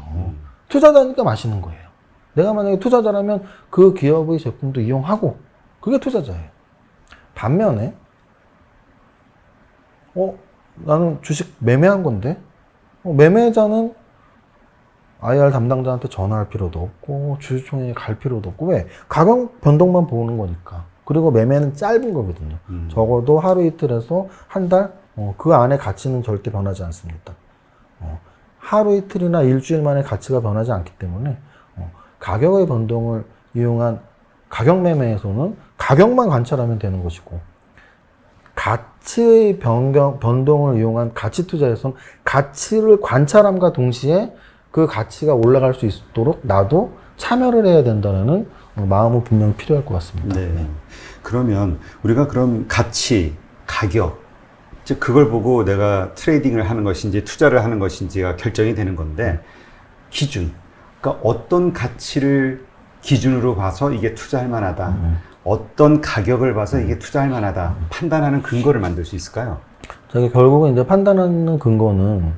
투자자니까 마시는 거예요. 내가 만약에 투자자라면 그 기업의 제품도 이용하고 그게 투자자예요. 반면에 나는 주식 매매한 건데 매매자는 IR 담당자한테 전화할 필요도 없고 주주총회에 갈 필요도 없고 왜? 가격 변동만 보는 거니까. 그리고 매매는 짧은 거거든요. 적어도 하루 이틀에서 한 달, 그 안에 가치는 절대 변하지 않습니다. 하루 이틀이나 일주일 만에 가치가 변하지 않기 때문에 가격의 변동을 이용한 가격 매매에서는 가격만 관찰하면 되는 것이고 가치의 변동을 이용한 가치 투자에서는 가치를 관찰함과 동시에 그 가치가 올라갈 수 있도록 나도 참여를 해야 된다는 마음은 분명히 필요할 것 같습니다. 네. 그러면 우리가 그럼 가치, 가격, 즉 그걸 보고 내가 트레이딩을 하는 것인지 투자를 하는 것인지가 결정이 되는 건데 기준, 그러니까 어떤 가치를 기준으로 봐서 이게 투자할 만하다. 어떤 가격을 봐서 이게 투자할 만하다 판단하는 근거를 만들 수 있을까요? 저게 결국은 이제 판단하는 근거는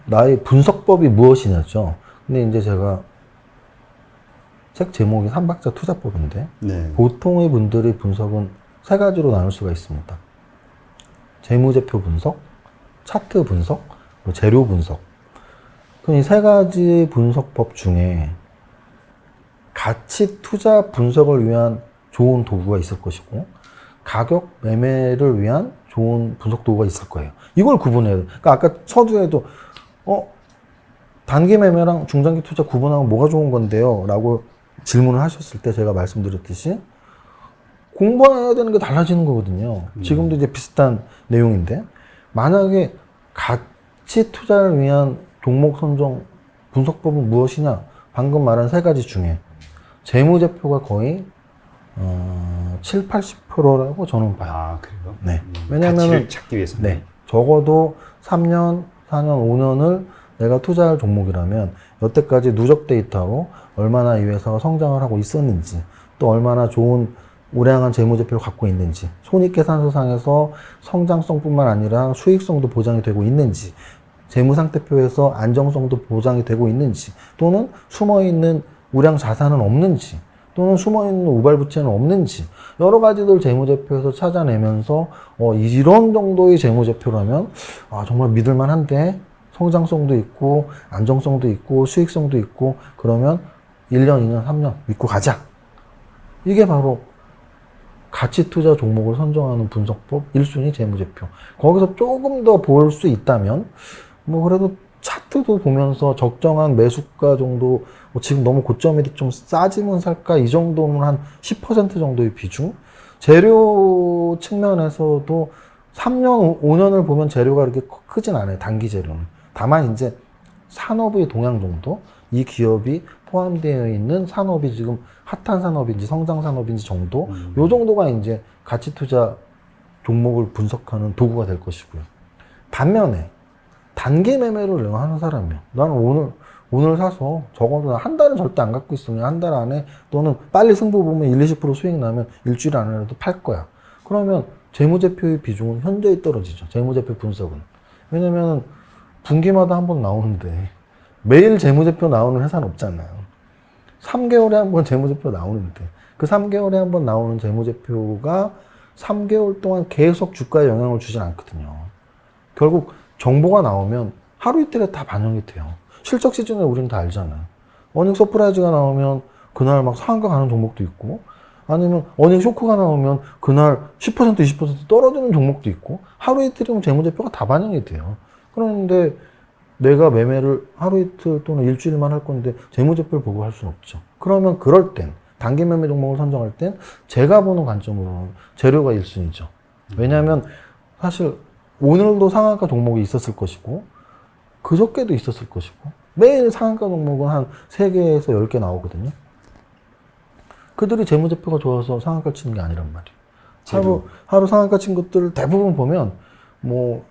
나의 분석법이 무엇이냐죠. 근데 이제 제가 책 제목이 삼박자 투자법인데 네. 보통의 분들의 분석은 세 가지로 나눌 수가 있습니다. 재무제표 분석, 차트 분석, 그리고 재료 분석. 그럼 이 세 가지 분석법 중에 가치 투자 분석을 위한 좋은 도구가 있을 것이고 가격 매매를 위한 좋은 분석 도구가 있을 거예요. 이걸 구분해야 돼요. 그러니까 아까 서두에도 단기 매매랑 중장기 투자 구분하면 뭐가 좋은 건데요? 라고 질문을 하셨을 때 제가 말씀드렸듯이 공부해야 되는 게 달라지는 거거든요. 지금도 이제 비슷한 내용인데 만약에 가치 투자를 위한 종목 선정 분석법은 무엇이냐? 방금 말한 세 가지 중에 재무제표가 거의 7, 80%라고 저는 봐요. 아, 그래요? 네. 가치를 왜냐면은 찾기 위해서. 네. 적어도 3년, 4년, 5년을 내가 투자할 종목이라면 여태까지 누적 데이터로 얼마나 이 회사가 성장을 하고 있었는지 또 얼마나 좋은 우량한 재무제표를 갖고 있는지 손익계산서상에서 성장성뿐만 아니라 수익성도 보장이 되고 있는지 재무상태표에서 안정성도 보장이 되고 있는지 또는 숨어있는 우량 자산은 없는지 또는 숨어있는 우발부채는 없는지 여러 가지들 재무제표에서 찾아내면서 이런 정도의 재무제표라면 정말 믿을만한데 성장성도 있고 안정성도 있고 수익성도 있고 그러면 1년, 2년, 3년 믿고 가자. 이게 바로 가치투자 종목을 선정하는 분석법 1순위 재무제표. 거기서 조금 더 볼 수 있다면 뭐 그래도 차트도 보면서 적정한 매수가 정도 지금 너무 고점이 좀 싸지면 살까 이 정도는 한 10% 정도의 비중. 재료 측면에서도 3년, 5년을 보면 재료가 그렇게 크진 않아요. 단기 재료는. 다만 이제 산업의 동향 정도, 이 기업이 포함되어 있는 산업이 지금 핫한 산업인지 성장 산업인지 정도, 요 정도가 이제 가치 투자 종목을 분석하는 도구가 될 것이고요. 반면에 단기 매매를 내가 하는 사람이야. 나는 오늘 사서 적어도 한 달은 절대 안 갖고 있으면 한 달 안에 또는 빨리 승부 보면 1, 20% 수익 나면 일주일 안에라도 팔 거야. 그러면 재무제표의 비중은 현저히 떨어지죠. 재무제표 분석은. 왜냐면 분기마다 한 번 나오는데 매일 재무제표 나오는 회사는 없잖아요. 3개월에 한 번 재무제표 나오는데 그 3개월에 한 번 나오는 재무제표가 3개월 동안 계속 주가에 영향을 주진 않거든요. 결국 정보가 나오면 하루 이틀에 다 반영이 돼요. 실적 시즌에 우리는 다 알잖아요. 어닝 서프라이즈가 나오면 그날 막 상한가 가는 종목도 있고 아니면 어닝 쇼크가 나오면 그날 10% 20% 떨어지는 종목도 있고 하루 이틀이면 재무제표가 다 반영이 돼요. 그런데 내가 매매를 하루 이틀 또는 일주일만 할 건데 재무제표를 보고 할 수는 없죠. 그러면 그럴 땐 단기 매매 종목을 선정할 땐 제가 보는 관점으로는 재료가 1순위죠. 왜냐하면 사실 오늘도 상한가 종목이 있었을 것이고 그저께도 있었을 것이고 매일 상한가 종목은 한 3개에서 10개 나오거든요. 그들이 재무제표가 좋아서 상한가 치는 게 아니란 말이에요. 하루 상한가 친 것들을 대부분 보면 뭐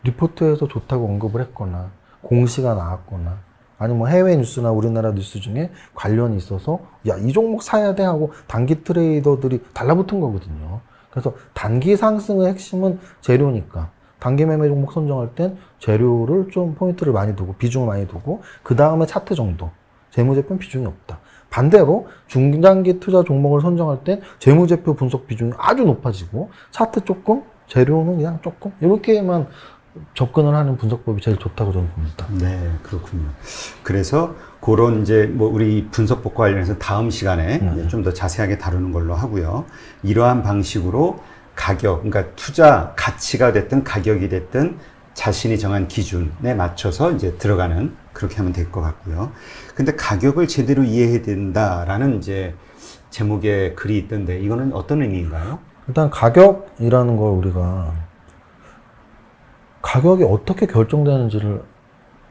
리포트에서 좋다고 언급을 했거나 공시가 나왔거나 아니면 뭐 해외 뉴스나 우리나라 뉴스 중에 관련이 있어서 야, 이 종목 사야 돼 하고 단기 트레이더들이 달라붙은 거거든요. 그래서 단기 상승의 핵심은 재료니까 단기 매매 종목 선정할 땐 재료를 좀 포인트를 많이 두고 비중을 많이 두고 그 다음에 차트 정도. 재무제표는 비중이 없다. 반대로 중장기 투자 종목을 선정할 땐 재무제표 분석 비중이 아주 높아지고 차트 조금, 재료는 그냥 조금 이렇게만 접근을 하는 분석법이 제일 좋다고 저는 봅니다. 네, 그렇군요. 그래서 그런 이제 뭐 우리 분석법과 관련해서 다음 시간에 좀 더 자세하게 다루는 걸로 하고요. 이러한 방식으로 가격, 그러니까 투자 가치가 됐든 가격이 됐든 자신이 정한 기준에 맞춰서 이제 들어가는 그렇게 하면 될 것 같고요. 근데 가격을 제대로 이해해야 된다라는 이제 제목의 글이 있던데 이거는 어떤 의미인가요? 일단 가격이라는 걸 우리가 가격이 어떻게 결정되는지를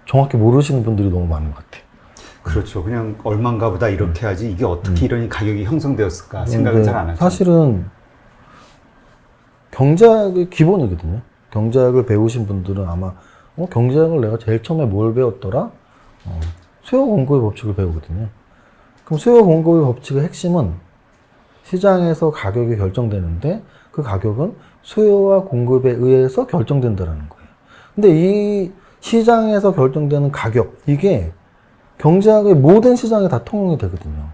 정확히 모르시는 분들이 너무 많은 것 같아요. 그렇죠. 그냥 얼마인가 보다 이렇게 하지 이게 어떻게 이런 가격이 형성되었을까 생각은 잘 안 하죠. 사실은 경제학의 기본이거든요. 경제학을 배우신 분들은 아마 경제학을 내가 제일 처음에 뭘 배웠더라? 수요 공급의 법칙을 배우거든요. 그럼 수요 공급의 법칙의 핵심은 시장에서 가격이 결정되는데 그 가격은 수요와 공급에 의해서 결정된다는 거예요. 근데 이 시장에서 결정되는 가격, 이게 경제학의 모든 시장에 다 통용이 되거든요.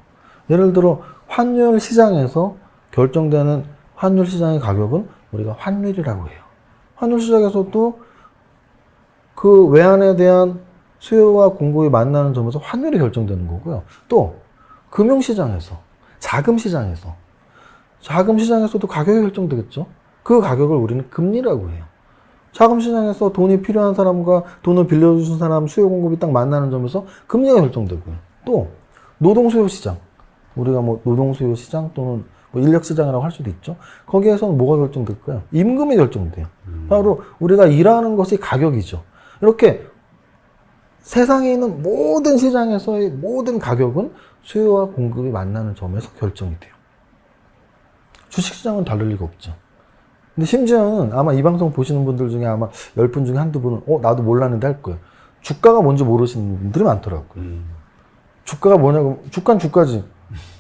예를 들어 환율 시장에서 결정되는 환율 시장의 가격은 우리가 환율이라고 해요. 환율 시장에서도 그 외환에 대한 수요와 공급이 만나는 점에서 환율이 결정되는 거고요. 또 금융시장에서, 자금시장에서도 가격이 결정되겠죠. 그 가격을 우리는 금리라고 해요. 자금시장에서 돈이 필요한 사람과 돈을 빌려주는 사람, 수요 공급이 딱 만나는 점에서 금리가 결정되고요. 또 노동수요시장, 우리가 뭐 노동수요시장 또는 뭐 인력시장이라고 할 수도 있죠. 거기에서는 뭐가 결정될까요? 임금이 결정돼요. 바로 우리가 일하는 것이 가격이죠. 이렇게 세상에 있는 모든 시장에서의 모든 가격은 수요와 공급이 만나는 점에서 결정이 돼요. 주식시장은 다를 리가 없죠. 근데 심지어는 아마 이 방송 보시는 분들 중에 아마 10분 중에 한두 분은 나도 몰랐는데 할 거예요. 주가가 뭔지 모르시는 분들이 많더라고요. 주가가 뭐냐고, 주가는 주가지.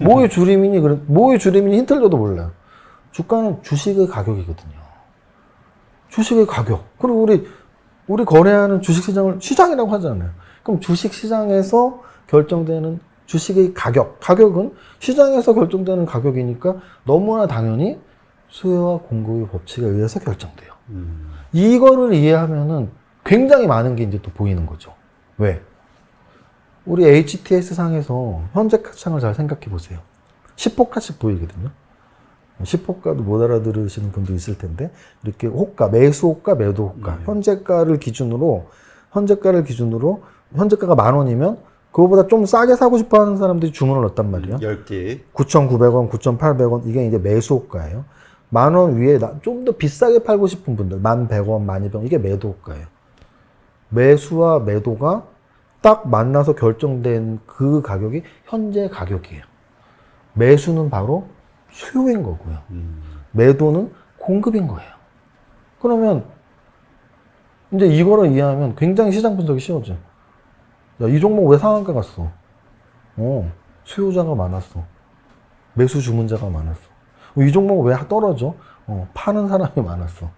뭐의 줄임이니, 뭐의 줄임이니 힌트를 줘도 몰라요. 주가는 주식의 가격이거든요. 주식의 가격. 그리고 우리 거래하는 주식시장을 시장이라고 하잖아요. 그럼 주식시장에서 결정되는 주식의 가격은 시장에서 결정되는 가격이니까 너무나 당연히 수요와 공급의 법칙에 의해서 결정돼요. 이거를 이해하면은 굉장히 많은 게 이제 또 보이는 거죠. 왜? 우리 HTS 상에서 현재가 창을 잘 생각해 보세요. 10호가씩 보이거든요. 10호가도 못 알아들으시는 분도 있을 텐데, 이렇게 호가, 매수 호가, 매도 호가, 현재가를 기준으로, 현재가가 10,000원이면 그거보다 좀 싸게 사고 싶어 하는 사람들이 주문을 넣었단 말이에요. 10개. 9,900원, 9,800원, 이게 이제 매수 호가예요. 10,000원 위에 좀 더 비싸게 팔고 싶은 분들, 1,100원, 12,000원, 이게 매도 호가예요. 매수와 매도가 딱 만나서 결정된 그 가격이 현재 가격이에요. 매수는 바로 수요인 거고요. 매도는 공급인 거예요. 그러면 이제 이거를 이해하면 굉장히 시장 분석이 쉬워져. 야, 이 종목 왜 상한가 갔어? 수요자가 많았어. 매수 주문자가 많았어. 이 종목 왜 떨어져? 파는 사람이 많았어.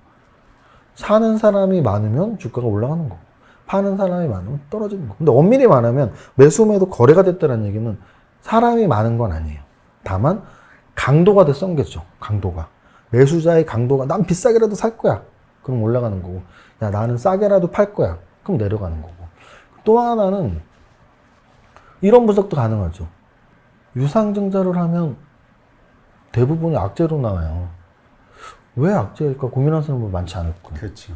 사는 사람이 많으면 주가가 올라가는 거고, 파는 사람이 많으면 떨어지는 거고. 근데 엄밀히 말하면 매수매도 거래가 됐다는 얘기는 사람이 많은 건 아니에요. 다만 강도가 더 센 거죠. 강도가. 매수자의 강도가 난 비싸게라도 살 거야. 그럼 올라가는 거고, 야 나는 싸게라도 팔 거야. 그럼 내려가는 거고. 또 하나는 이런 분석도 가능하죠. 유상증자를 하면 대부분이 악재로 나와요. 왜 악재일까 고민하시는 분 많지 않을 거예요. 그렇죠.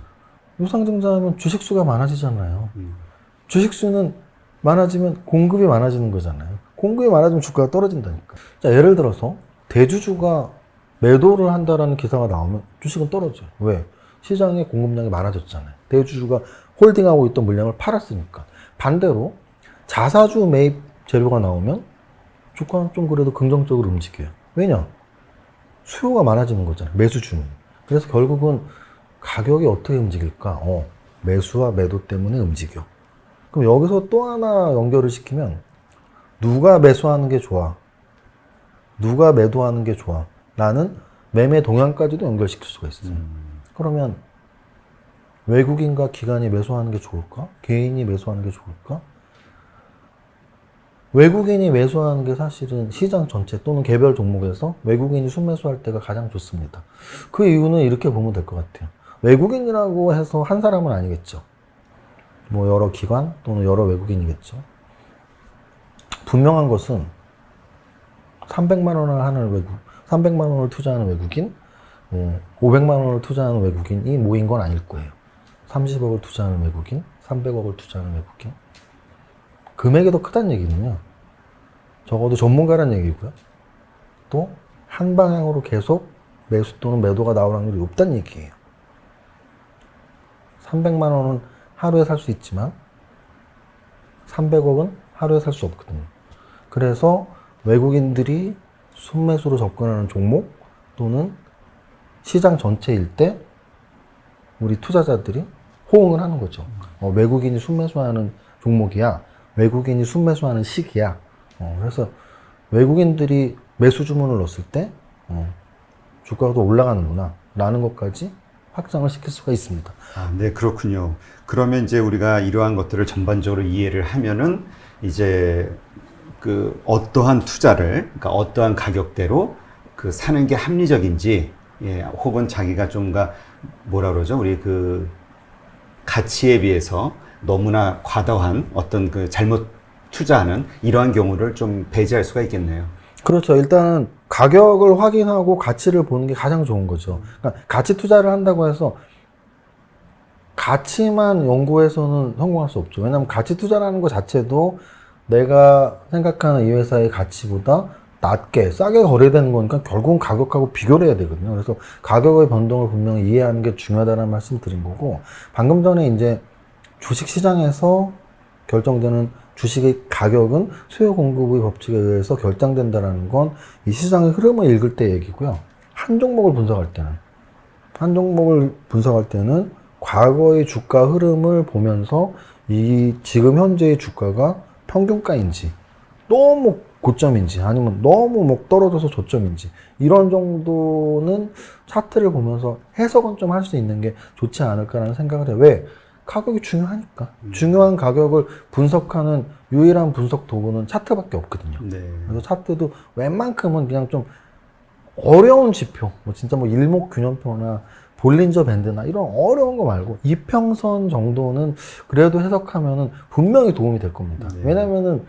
유상증자하면 주식수가 많아지잖아요. 주식수는 많아지면 공급이 많아지는 거잖아요. 공급이 많아지면 주가가 떨어진다니까. 자, 예를 들어서 대주주가 매도를 한다라는 기사가 나오면 주식은 떨어져요. 왜? 시장에 공급량이 많아졌잖아요. 대주주가 홀딩하고 있던 물량을 팔았으니까. 반대로 자사주 매입 재료가 나오면 주가는 좀 그래도 긍정적으로 움직여요. 왜냐? 수요가 많아지는 거잖아요. 매수주는. 그래서 결국은 가격이 어떻게 움직일까? 매수와 매도 때문에 움직여. 그럼 여기서 또 하나 연결을 시키면 누가 매수하는 게 좋아? 누가 매도하는 게 좋아? 라는 매매 동향까지도 연결시킬 수가 있어요. 그러면 외국인과 기관이 매수하는 게 좋을까? 개인이 매수하는 게 좋을까? 외국인이 매수하는 게 사실은 시장 전체 또는 개별 종목에서 외국인이 순매수할 때가 가장 좋습니다. 그 이유는 이렇게 보면 될 것 같아요. 외국인이라고 해서 한 사람은 아니겠죠. 뭐 여러 기관 또는 여러 외국인이겠죠. 분명한 것은 300만 원을 하는 외국, 300만 원을 투자하는 외국인, 500만 원을 투자하는 외국인이 모인 건 아닐 거예요. 30억을 투자하는 외국인, 300억을 투자하는 외국인. 금액이 더 크다는 얘기는요. 적어도 전문가라는 얘기고요. 또 한 방향으로 계속 매수 또는 매도가 나올 확률이 높다는 얘기예요. 300만 원은 하루에 살 수 있지만 300억은 하루에 살 수 없거든요. 그래서 외국인들이 순매수로 접근하는 종목 또는 시장 전체일 때 우리 투자자들이 호응을 하는 거죠. 외국인이 순매수하는 종목이야. 외국인이 순매수하는 시기야. 그래서 외국인들이 매수 주문을 넣었을 때 주가가 더 올라가는구나 라는 것까지 확장을 시킬 수가 있습니다. 아, 네, 그렇군요. 그러면 이제 우리가 이러한 것들을 전반적으로 이해를 하면은 이제 그 어떠한 투자를, 그러니까 어떠한 가격대로 그 사는 게 합리적인지, 예, 혹은 자기가 좀가 뭐라 그러죠? 우리 그 가치에 비해서 너무나 과도한 어떤 그 잘못 투자하는 이러한 경우를 좀 배제할 수가 있겠네요. 그렇죠. 일단은 가격을 확인하고 가치를 보는 게 가장 좋은 거죠. 그러니까 가치 투자를 한다고 해서 가치만 연구해서는 성공할 수 없죠. 왜냐하면 가치 투자라는 것 자체도 내가 생각하는 이 회사의 가치보다 낮게, 싸게 거래되는 거니까 결국은 가격하고 비교를 해야 되거든요. 그래서 가격의 변동을 분명히 이해하는 게 중요하다는 말씀 드린 거고, 방금 전에 이제 주식 시장에서 결정되는 주식의 가격은 수요 공급의 법칙에 의해서 결정된다는 건 이 시장의 흐름을 읽을 때 얘기고요. 한 종목을 분석할 때는 과거의 주가 흐름을 보면서 이 지금 현재의 주가가 평균가인지 너무 고점인지 아니면 너무 뭐 떨어져서 저점인지 이런 정도는 차트를 보면서 해석은 좀 할 수 있는 게 좋지 않을까라는 생각을 해요. 왜? 가격이 중요하니까. 중요한 가격을 분석하는 유일한 분석 도구는 차트밖에 없거든요. 네. 그래서 차트도 웬만큼은 그냥 좀 어려운 지표, 뭐 진짜 뭐 일목균형표나 볼린저 밴드나 이런 어려운 거 말고 이평선 정도는 그래도 해석하면은 분명히 도움이 될 겁니다. 네. 왜냐면은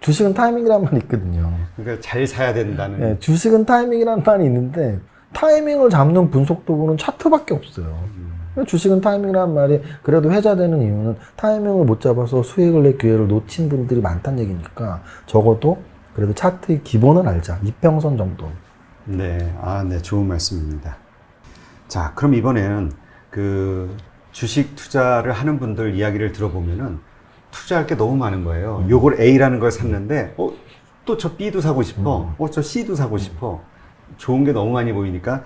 주식은 타이밍이란 말이 있거든요. 그러니까 잘 사야 된다는. 네, 주식은 타이밍이란 말이 있는데 타이밍을 잡는 분석 도구는 차트밖에 없어요. 주식은 타이밍이란 말이 그래도 회자되는 이유는 타이밍을 못 잡아서 수익을 낼 기회를 놓친 분들이 많다는 얘기니까 적어도 그래도 차트의 기본은 알자. 이평선 정도. 네, 아, 네, 좋은 말씀입니다. 자, 그럼 이번에는 그 주식 투자를 하는 분들 이야기를 들어보면은 투자할 게 너무 많은 거예요. 요걸 A라는 걸 샀는데, 또 저 B도 사고 싶어. 저 C도 사고 싶어. 좋은 게 너무 많이 보이니까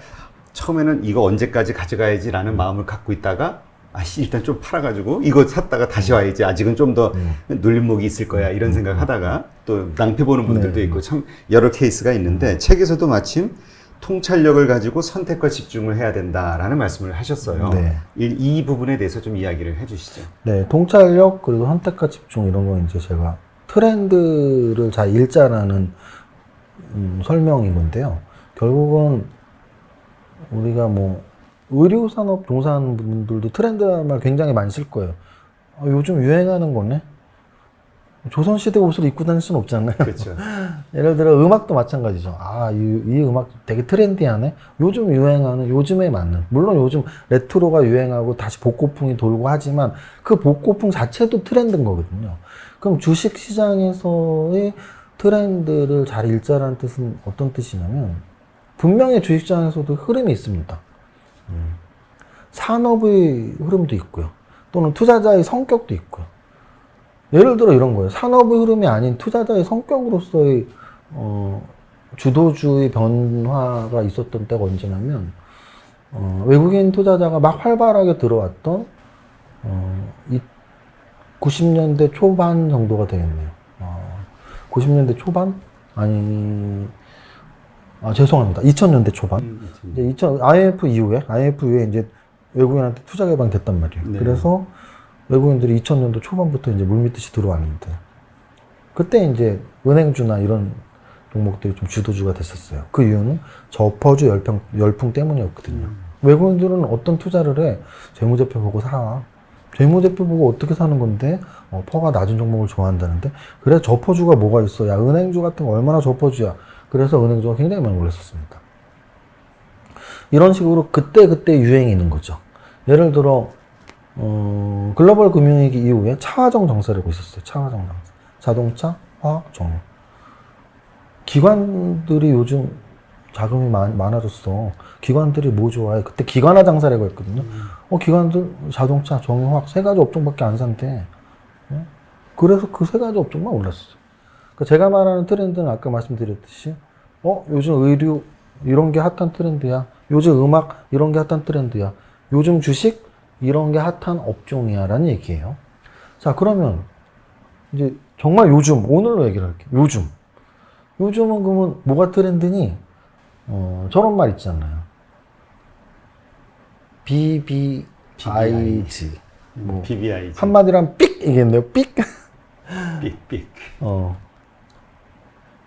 처음에는 이거 언제까지 가져가야지라는 마음을 갖고 있다가 일단 좀 팔아가지고 이거 샀다가 다시 와야지. 아직은 좀 더 눌림목이 있을 거야. 이런 생각 하다가 또 낭패 보는 분들도 있고 참 여러 케이스가 있는데 책에서도 마침 통찰력을 가지고 선택과 집중을 해야 된다라는 말씀을 하셨어요. 네. 이 부분에 대해서 좀 이야기를 해주시죠. 네, 통찰력 그리고 선택과 집중 이런 거 이제 제가 트렌드를 잘 읽자라는 설명인 건데요. 결국은 우리가 뭐 의료산업 종사하는 분들도 트렌드라는 말 굉장히 많이 쓸 거예요. 요즘 유행하는 거네. 조선시대 옷을 입고 다닐 수는 없잖아요. 그렇죠. 예를 들어 음악도 마찬가지죠. 이 음악 되게 트렌디하네. 요즘 유행하는, 요즘에 맞는. 물론 요즘 레트로가 유행하고 다시 복고풍이 돌고 하지만 그 복고풍 자체도 트렌드인 거거든요. 그럼 주식 시장에서의 트렌드를 잘 읽자라는 뜻은 어떤 뜻이냐면 분명히 주식시장에서도 흐름이 있습니다. 산업의 흐름도 있고요. 또는 투자자의 성격도 있고요. 예를 들어 이런 거예요. 산업의 흐름이 아닌 투자자의 성격으로서의 주도주의 변화가 있었던 때가 언제냐면 외국인 투자자가 막 활발하게 들어왔던 90년대 초반 정도가 되겠네요. 90년대 초반? 죄송합니다. 2000년대 초반. 이제 IMF 이후에 이제 외국인한테 투자 개방이 됐단 말이에요. 네. 그래서 외국인들이 2000년도 초반부터 이제 물밀듯이 들어왔는데, 그때 이제 은행주나 이런 종목들이 좀 주도주가 됐었어요. 그 이유는 저퍼주 열풍 때문이었거든요. 외국인들은 어떤 투자를 해? 재무제표 보고 사. 재무제표 보고 어떻게 사는 건데, 퍼가 낮은 종목을 좋아한다는데, 그래, 저퍼주가 뭐가 있어? 야, 은행주 같은 거 얼마나 저퍼주야? 그래서 은행주가 굉장히 많이 올랐었습니다. 이런 식으로 그때 유행이 있는 거죠. 예를 들어, 글로벌 금융위기 이후에 차화정 정세라고 있었어요. 차화정 정세. 자동차, 화학, 정유. 기관들이 요즘 자금이 많아졌어. 기관들이 뭐 좋아해? 그때 기관화 장사라고 했거든요. 기관들 자동차, 정유, 화학 세 가지 업종밖에 안 산대. 그래서 그 세 가지 업종만 올랐어요. 그러니까 제가 말하는 트렌드는 아까 말씀드렸듯이 요즘 의류 이런 게 핫한 트렌드야. 요즘 음악 이런 게 핫한 트렌드야. 요즘 주식 이런 게 핫한 업종이야 라는 얘기예요. 자, 그러면 이제 정말 요즘 오늘로 얘기를 할게요. 요즘은 그러면 뭐가 트렌드니? 저런 말 있잖아요. BBIG. 뭐 BBIG. 한마디로 하면 삑! 이겠네요. 삑! 삑삑.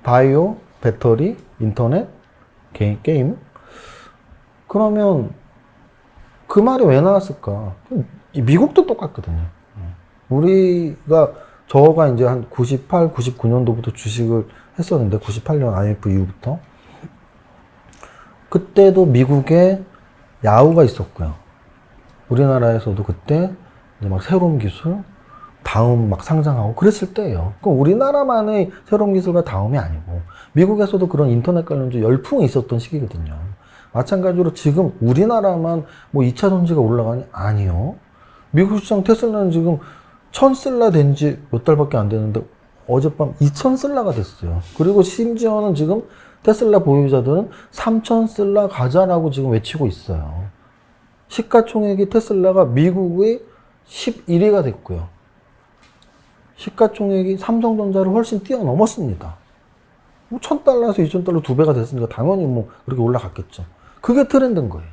바이오, 배터리, 인터넷, 게임. 그러면 그 말이 왜 나왔을까? 미국도 똑같거든요. 저가 이제 한 98, 99년도부터 주식을 했었는데, 98년 IMF 이후부터. 그때도 미국에 야후가 있었고요. 우리나라에서도 그때 이제 막 새로운 기술, 다음 막 상장하고 그랬을 때예요. 그럼 우리나라만의 새로운 기술과 다음이 아니고 미국에서도 그런 인터넷 관련주 열풍이 있었던 시기거든요. 마찬가지로 지금 우리나라만 뭐 2차 전지가 올라가니? 아니요. 미국 시장 테슬라는 지금 1000슬라 된 지 몇 달밖에 안 되는데 어젯밤 2000슬라가 됐어요. 그리고 심지어는 지금 테슬라 보유자들은 3000슬라 가자라고 지금 외치고 있어요. 시가총액이 테슬라가 미국의 11위가 됐고요. 시가총액이 삼성전자를 훨씬 뛰어넘었습니다. 뭐 1000달러에서 2000달러 2배가 됐으니까 당연히 뭐 그렇게 올라갔겠죠. 그게 트렌드인 거예요.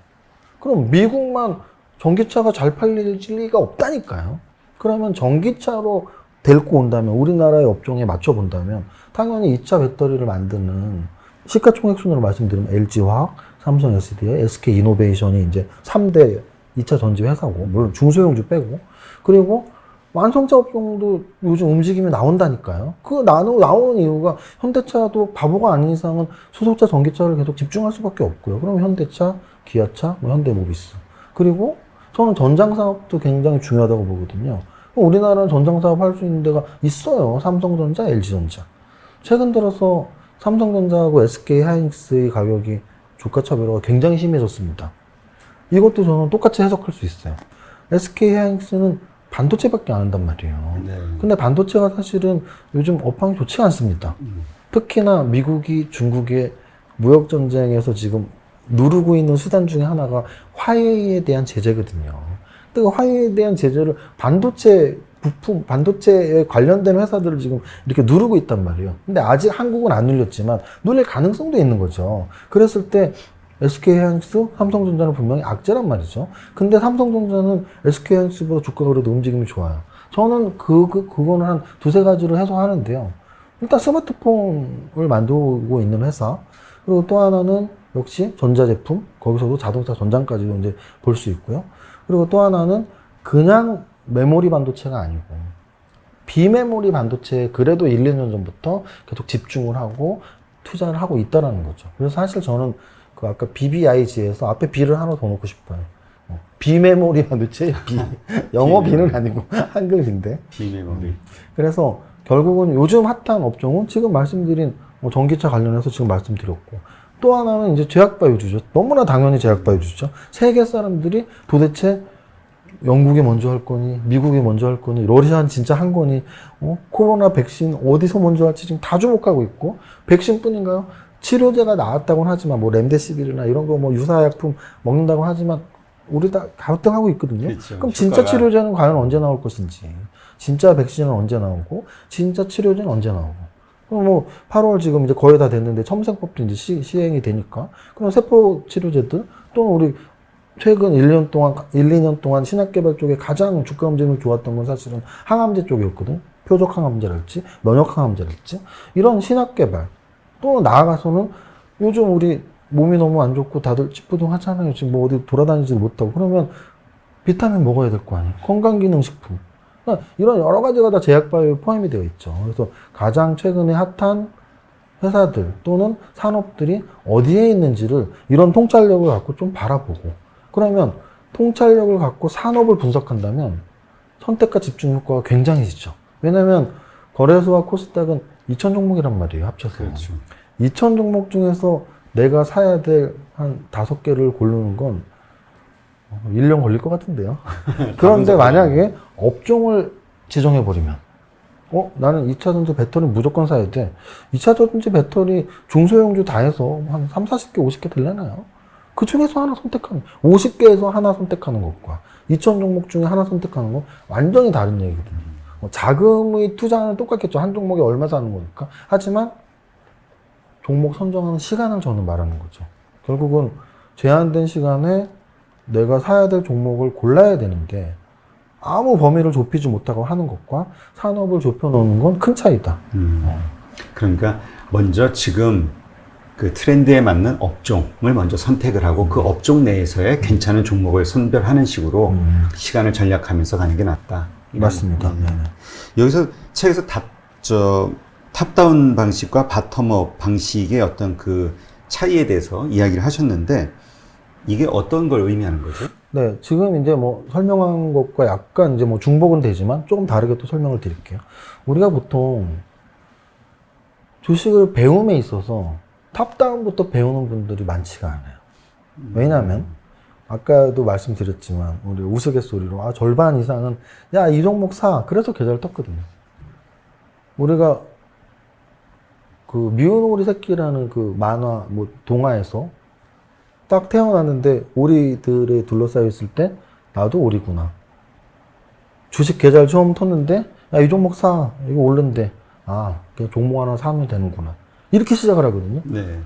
그럼 미국만 전기차가 잘 팔릴 리가 없다니까요. 그러면 전기차로 데리고 온다면, 우리나라의 업종에 맞춰본다면 당연히 2차 배터리를 만드는 시가총액 순으로 말씀드리면 LG화학, 삼성 SDI, SK이노베이션이 이제 3대 2차 전지 회사고, 물론 중소형주 빼고, 그리고 완성차 업종도 요즘 움직임이 나온다니까요. 나오는 이유가 현대차도 바보가 아닌 이상은 수소차, 전기차를 계속 집중할 수밖에 없고요. 그럼 현대차, 기아차, 뭐 현대모비스. 그리고 저는 전장사업도 굉장히 중요하다고 보거든요. 우리나라는 전장사업 할 수 있는 데가 있어요. 삼성전자, LG전자. 최근 들어서 삼성전자하고 SK하이닉스의 가격이 주가차별화가 굉장히 심해졌습니다. 이것도 저는 똑같이 해석할 수 있어요. SK하이닉스는 반도체밖에 안 한단 말이에요. 네. 근데 반도체가 사실은 요즘 업황이 좋지가 않습니다. 특히나 미국이 중국의 무역전쟁에서 지금 누르고 있는 수단 중에 하나가 화웨이에 대한 제재거든요. 근데 그 화웨이에 대한 제재를 반도체 부품, 반도체에 관련된 회사들을 지금 이렇게 누르고 있단 말이에요. 근데 아직 한국은 안 눌렸지만 눌릴 가능성도 있는 거죠. 그랬을 때 SK하이닉스, 삼성전자는 분명히 악재란 말이죠. 근데 삼성전자는 SK하이닉스보다 주가가 그래도 움직임이 좋아요. 저는 그거는 한 두세 가지로 해소하는데요. 일단 스마트폰을 만들고 있는 회사. 그리고 또 하나는 역시 전자제품. 거기서도 자동차 전장까지도 이제 볼 수 있고요. 그리고 또 하나는 그냥 메모리 반도체가 아니고 비메모리 반도체에 그래도 1, 2년 전부터 계속 집중을 하고 투자를 하고 있다라는 거죠. 그래서 사실 저는 그 아까 BBIG에서 앞에 B를 하나 더 넣고 싶어요. 비메모리 반도체, B. 영어 B는 아니고 한글 B인데. 비메모리. 그래서 결국은 요즘 핫한 업종은 지금 말씀드린 전기차 관련해서 지금 말씀드렸고, 또 하나는 이제 제약바이오주죠. 너무나 당연히 제약바이오주죠. 세계 사람들이 도대체 영국이 먼저 할 거니, 미국이 먼저 할 거니, 러시아는 진짜 한 거니, 코로나 백신 어디서 먼저 할지 지금 다 주목하고 있고, 백신뿐인가요? 치료제가 나왔다고는 하지만, 뭐 렘데시비르나 이런 거 뭐 유사약품 먹는다고 하지만, 우리 다 가등하고 있거든요. 그렇죠. 그럼 진짜 치료제는 과연 언제 나올 것인지, 진짜 백신은 언제 나오고, 진짜 치료제는 언제 나오고. 그럼 뭐 8월 지금 이제 거의 다 됐는데 첨생법도 이제 시행이 되니까, 그럼 세포 치료제들 또는 우리 최근 1, 2년 동안 신약개발 쪽에 가장 주가 움직임이 좋았던 건 사실은 항암제 쪽이었거든. 표적 항암제랄지, 면역 항암제랄지. 이런 신약개발. 또 나아가서는 요즘 우리 몸이 너무 안 좋고 다들 찌뿌둥 하잖아요. 지금 뭐 어디 돌아다니지도 못하고. 그러면 비타민 먹어야 될 거 아니에요. 건강기능식품. 그러니까 이런 여러 가지가 다 제약바이오에 포함이 되어 있죠. 그래서 가장 최근에 핫한 회사들 또는 산업들이 어디에 있는지를 이런 통찰력을 갖고 좀 바라보고, 그러면 통찰력을 갖고 산업을 분석한다면 선택과 집중 효과가 굉장해지죠. 왜냐하면 거래소와 코스닥은 2,000종목이란 말이에요, 합쳐서. 그렇죠. 2,000종목 중에서 내가 사야 될 한 5개를 고르는 건 1년 걸릴 것 같은데요. 그런데 만약에 업종을 지정해버리면, 나는 2차 전지 배터리 무조건 사야 돼. 2차 전지 배터리 중소형주 다 해서 한 3, 40개, 50개 될려나요? 그 중에서 하나 선택하는, 50개에서 하나 선택하는 것과 2,000종목 중에 하나 선택하는 건 완전히 다른 얘기거든요. 자금의 투자는 똑같겠죠. 한 종목에 얼마 사는 거니까. 하지만 종목 선정하는 시간을 저는 말하는 거죠. 결국은 제한된 시간에 내가 사야 될 종목을 골라야 되는데 아무 범위를 좁히지 못하고 하는 것과 산업을 좁혀놓는 건 큰 차이다. 그러니까 먼저 지금 그 트렌드에 맞는 업종을 먼저 선택을 하고 그 업종 내에서의 괜찮은 종목을 선별하는 식으로 시간을 전략하면서 가는 게 낫다. 맞습니다. 네네. 여기서 책에서 탑다운 방식과 바텀업 방식의 어떤 그 차이에 대해서 이야기를 하셨는데 이게 어떤 걸 의미하는 거죠? 네, 지금 이제 뭐 설명한 것과 약간 이제 뭐 중복은 되지만 조금 다르게 또 설명을 드릴게요. 우리가 보통 주식을 배움에 있어서 탑다운부터 배우는 분들이 많지가 않아요. 왜냐하면 아까도 말씀드렸지만 우리 우스갯소리로 절반 이상은 야, 이 종목 사. 그래서 계좌를 떴거든요. 우리가 그 미운 오리 새끼라는 그 만화 뭐 동화에서 딱 태어났는데 오리들에 둘러싸여 있을 때 나도 오리구나. 주식 계좌를 처음 텄는데 야, 이 종목 사. 이거 오른대. 그냥 종목 하나 사면 되는구나. 이렇게 시작을 하거든요. 네.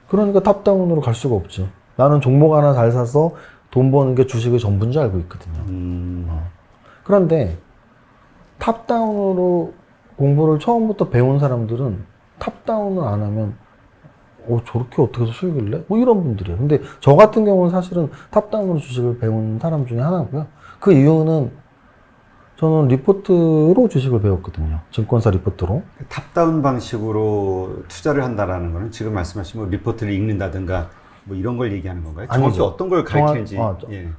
그러니까 탑다운으로 갈 수가 없죠. 나는 종목 하나 잘 사서 돈 버는 게 주식의 전부인 줄 알고 있거든요. 그런데 탑다운으로 공부를 처음부터 배운 사람들은 탑다운을 안 하면 저렇게 어떻게 해서 수익을 내? 뭐 이런 분들이에요. 근데 저 같은 경우는 사실은 탑다운으로 주식을 배운 사람 중에 하나고요. 그 이유는 저는 리포트로 주식을 배웠거든요. 증권사 리포트로. 탑다운 방식으로 투자를 한다라는 거는 지금 말씀하신 뭐 리포트를 읽는다든가 뭐 이런 걸 얘기하는 건가요? 정확히 아니죠. 어떤 걸 가리키는지. 예.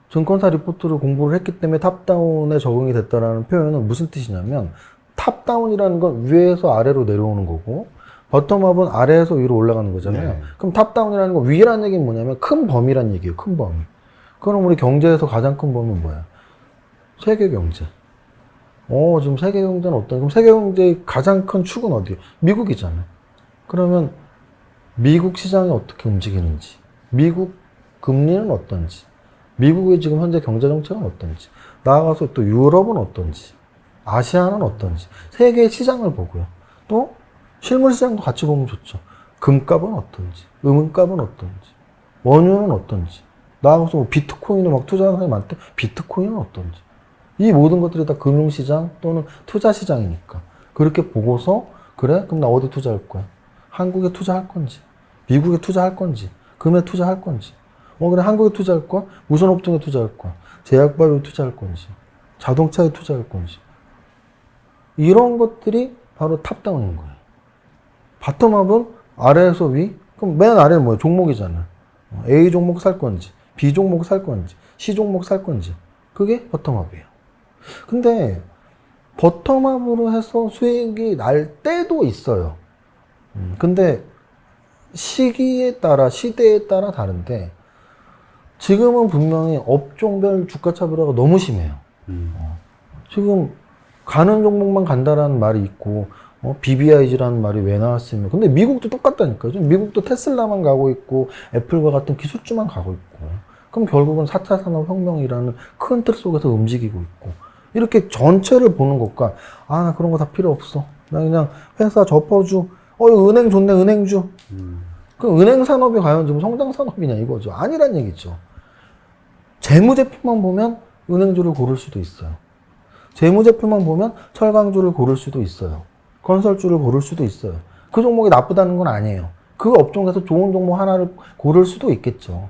증권사 리포트를 공부를 했기 때문에 탑다운에 적응이 됐다라는 표현은 무슨 뜻이냐면 탑다운이라는 건 위에서 아래로 내려오는 거고 버텀업은 아래에서 위로 올라가는 거잖아요. 네. 그럼 탑다운이라는 건 위라는 얘기는 뭐냐면 큰 범위란 얘기예요. 큰 범위. 그럼 우리 경제에서 가장 큰 범위는 뭐야? 세계 경제. 지금 세계 경제는 어떤? 그럼 세계 경제의 가장 큰 축은 어디예요? 미국이잖아요. 그러면 미국 시장이 어떻게 움직이는지, 미국 금리는 어떤지, 미국의 지금 현재 경제 정책은 어떤지, 나아가서 또 유럽은 어떤지, 아시아는 어떤지, 세계의 시장을 보고요. 또 실물 시장도 같이 보면 좋죠. 금값은 어떤지, 음은값은 어떤지, 원유는 어떤지, 나아가서 뭐 비트코인에 막 투자하는 사람이 많대. 비트코인은 어떤지. 이 모든 것들이 다 금융시장 또는 투자시장이니까. 그렇게 보고서, 그래? 그럼 나 어디 투자할 거야? 한국에 투자할 건지, 미국에 투자할 건지, 금에 투자할 건지. 그래, 한국에 투자할 거야? 무슨 업종에 투자할 거야? 제약바이오에 투자할 건지, 자동차에 투자할 건지. 이런 것들이 바로 탑다운인 거예요. 바텀업은 아래에서 위? 그럼 맨 아래는 뭐예요? 종목이잖아. A 종목 살 건지, B 종목 살 건지, C 종목 살 건지. 그게 버텀업이에요. 근데 버텀업으로 해서 수익이 날 때도 있어요. 근데 시기에 따라, 시대에 따라 다른데 지금은 분명히 업종별 주가 차별화가 너무 심해요. 지금 가는 종목만 간다라는 말이 있고 BBIG라는 말이 왜 나왔으면. 근데 미국도 똑같다니까요. 지금 미국도 테슬라만 가고 있고 애플과 같은 기술주만 가고 있고. 그럼 결국은 4차 산업혁명이라는 큰 틀 속에서 움직이고 있고. 이렇게 전체를 보는 것과 나 그런 거 다 필요 없어. 나 그냥 회사 접어주. 이거 은행 좋네, 은행주. 그 은행 산업이 과연 지금 성장 산업이냐 이거죠. 아니란 얘기죠. 재무제표만 보면 은행주를 고를 수도 있어요. 재무제표만 보면 철강주를 고를 수도 있어요. 건설주를 고를 수도 있어요. 그 종목이 나쁘다는 건 아니에요. 그 업종에서 좋은 종목 하나를 고를 수도 있겠죠.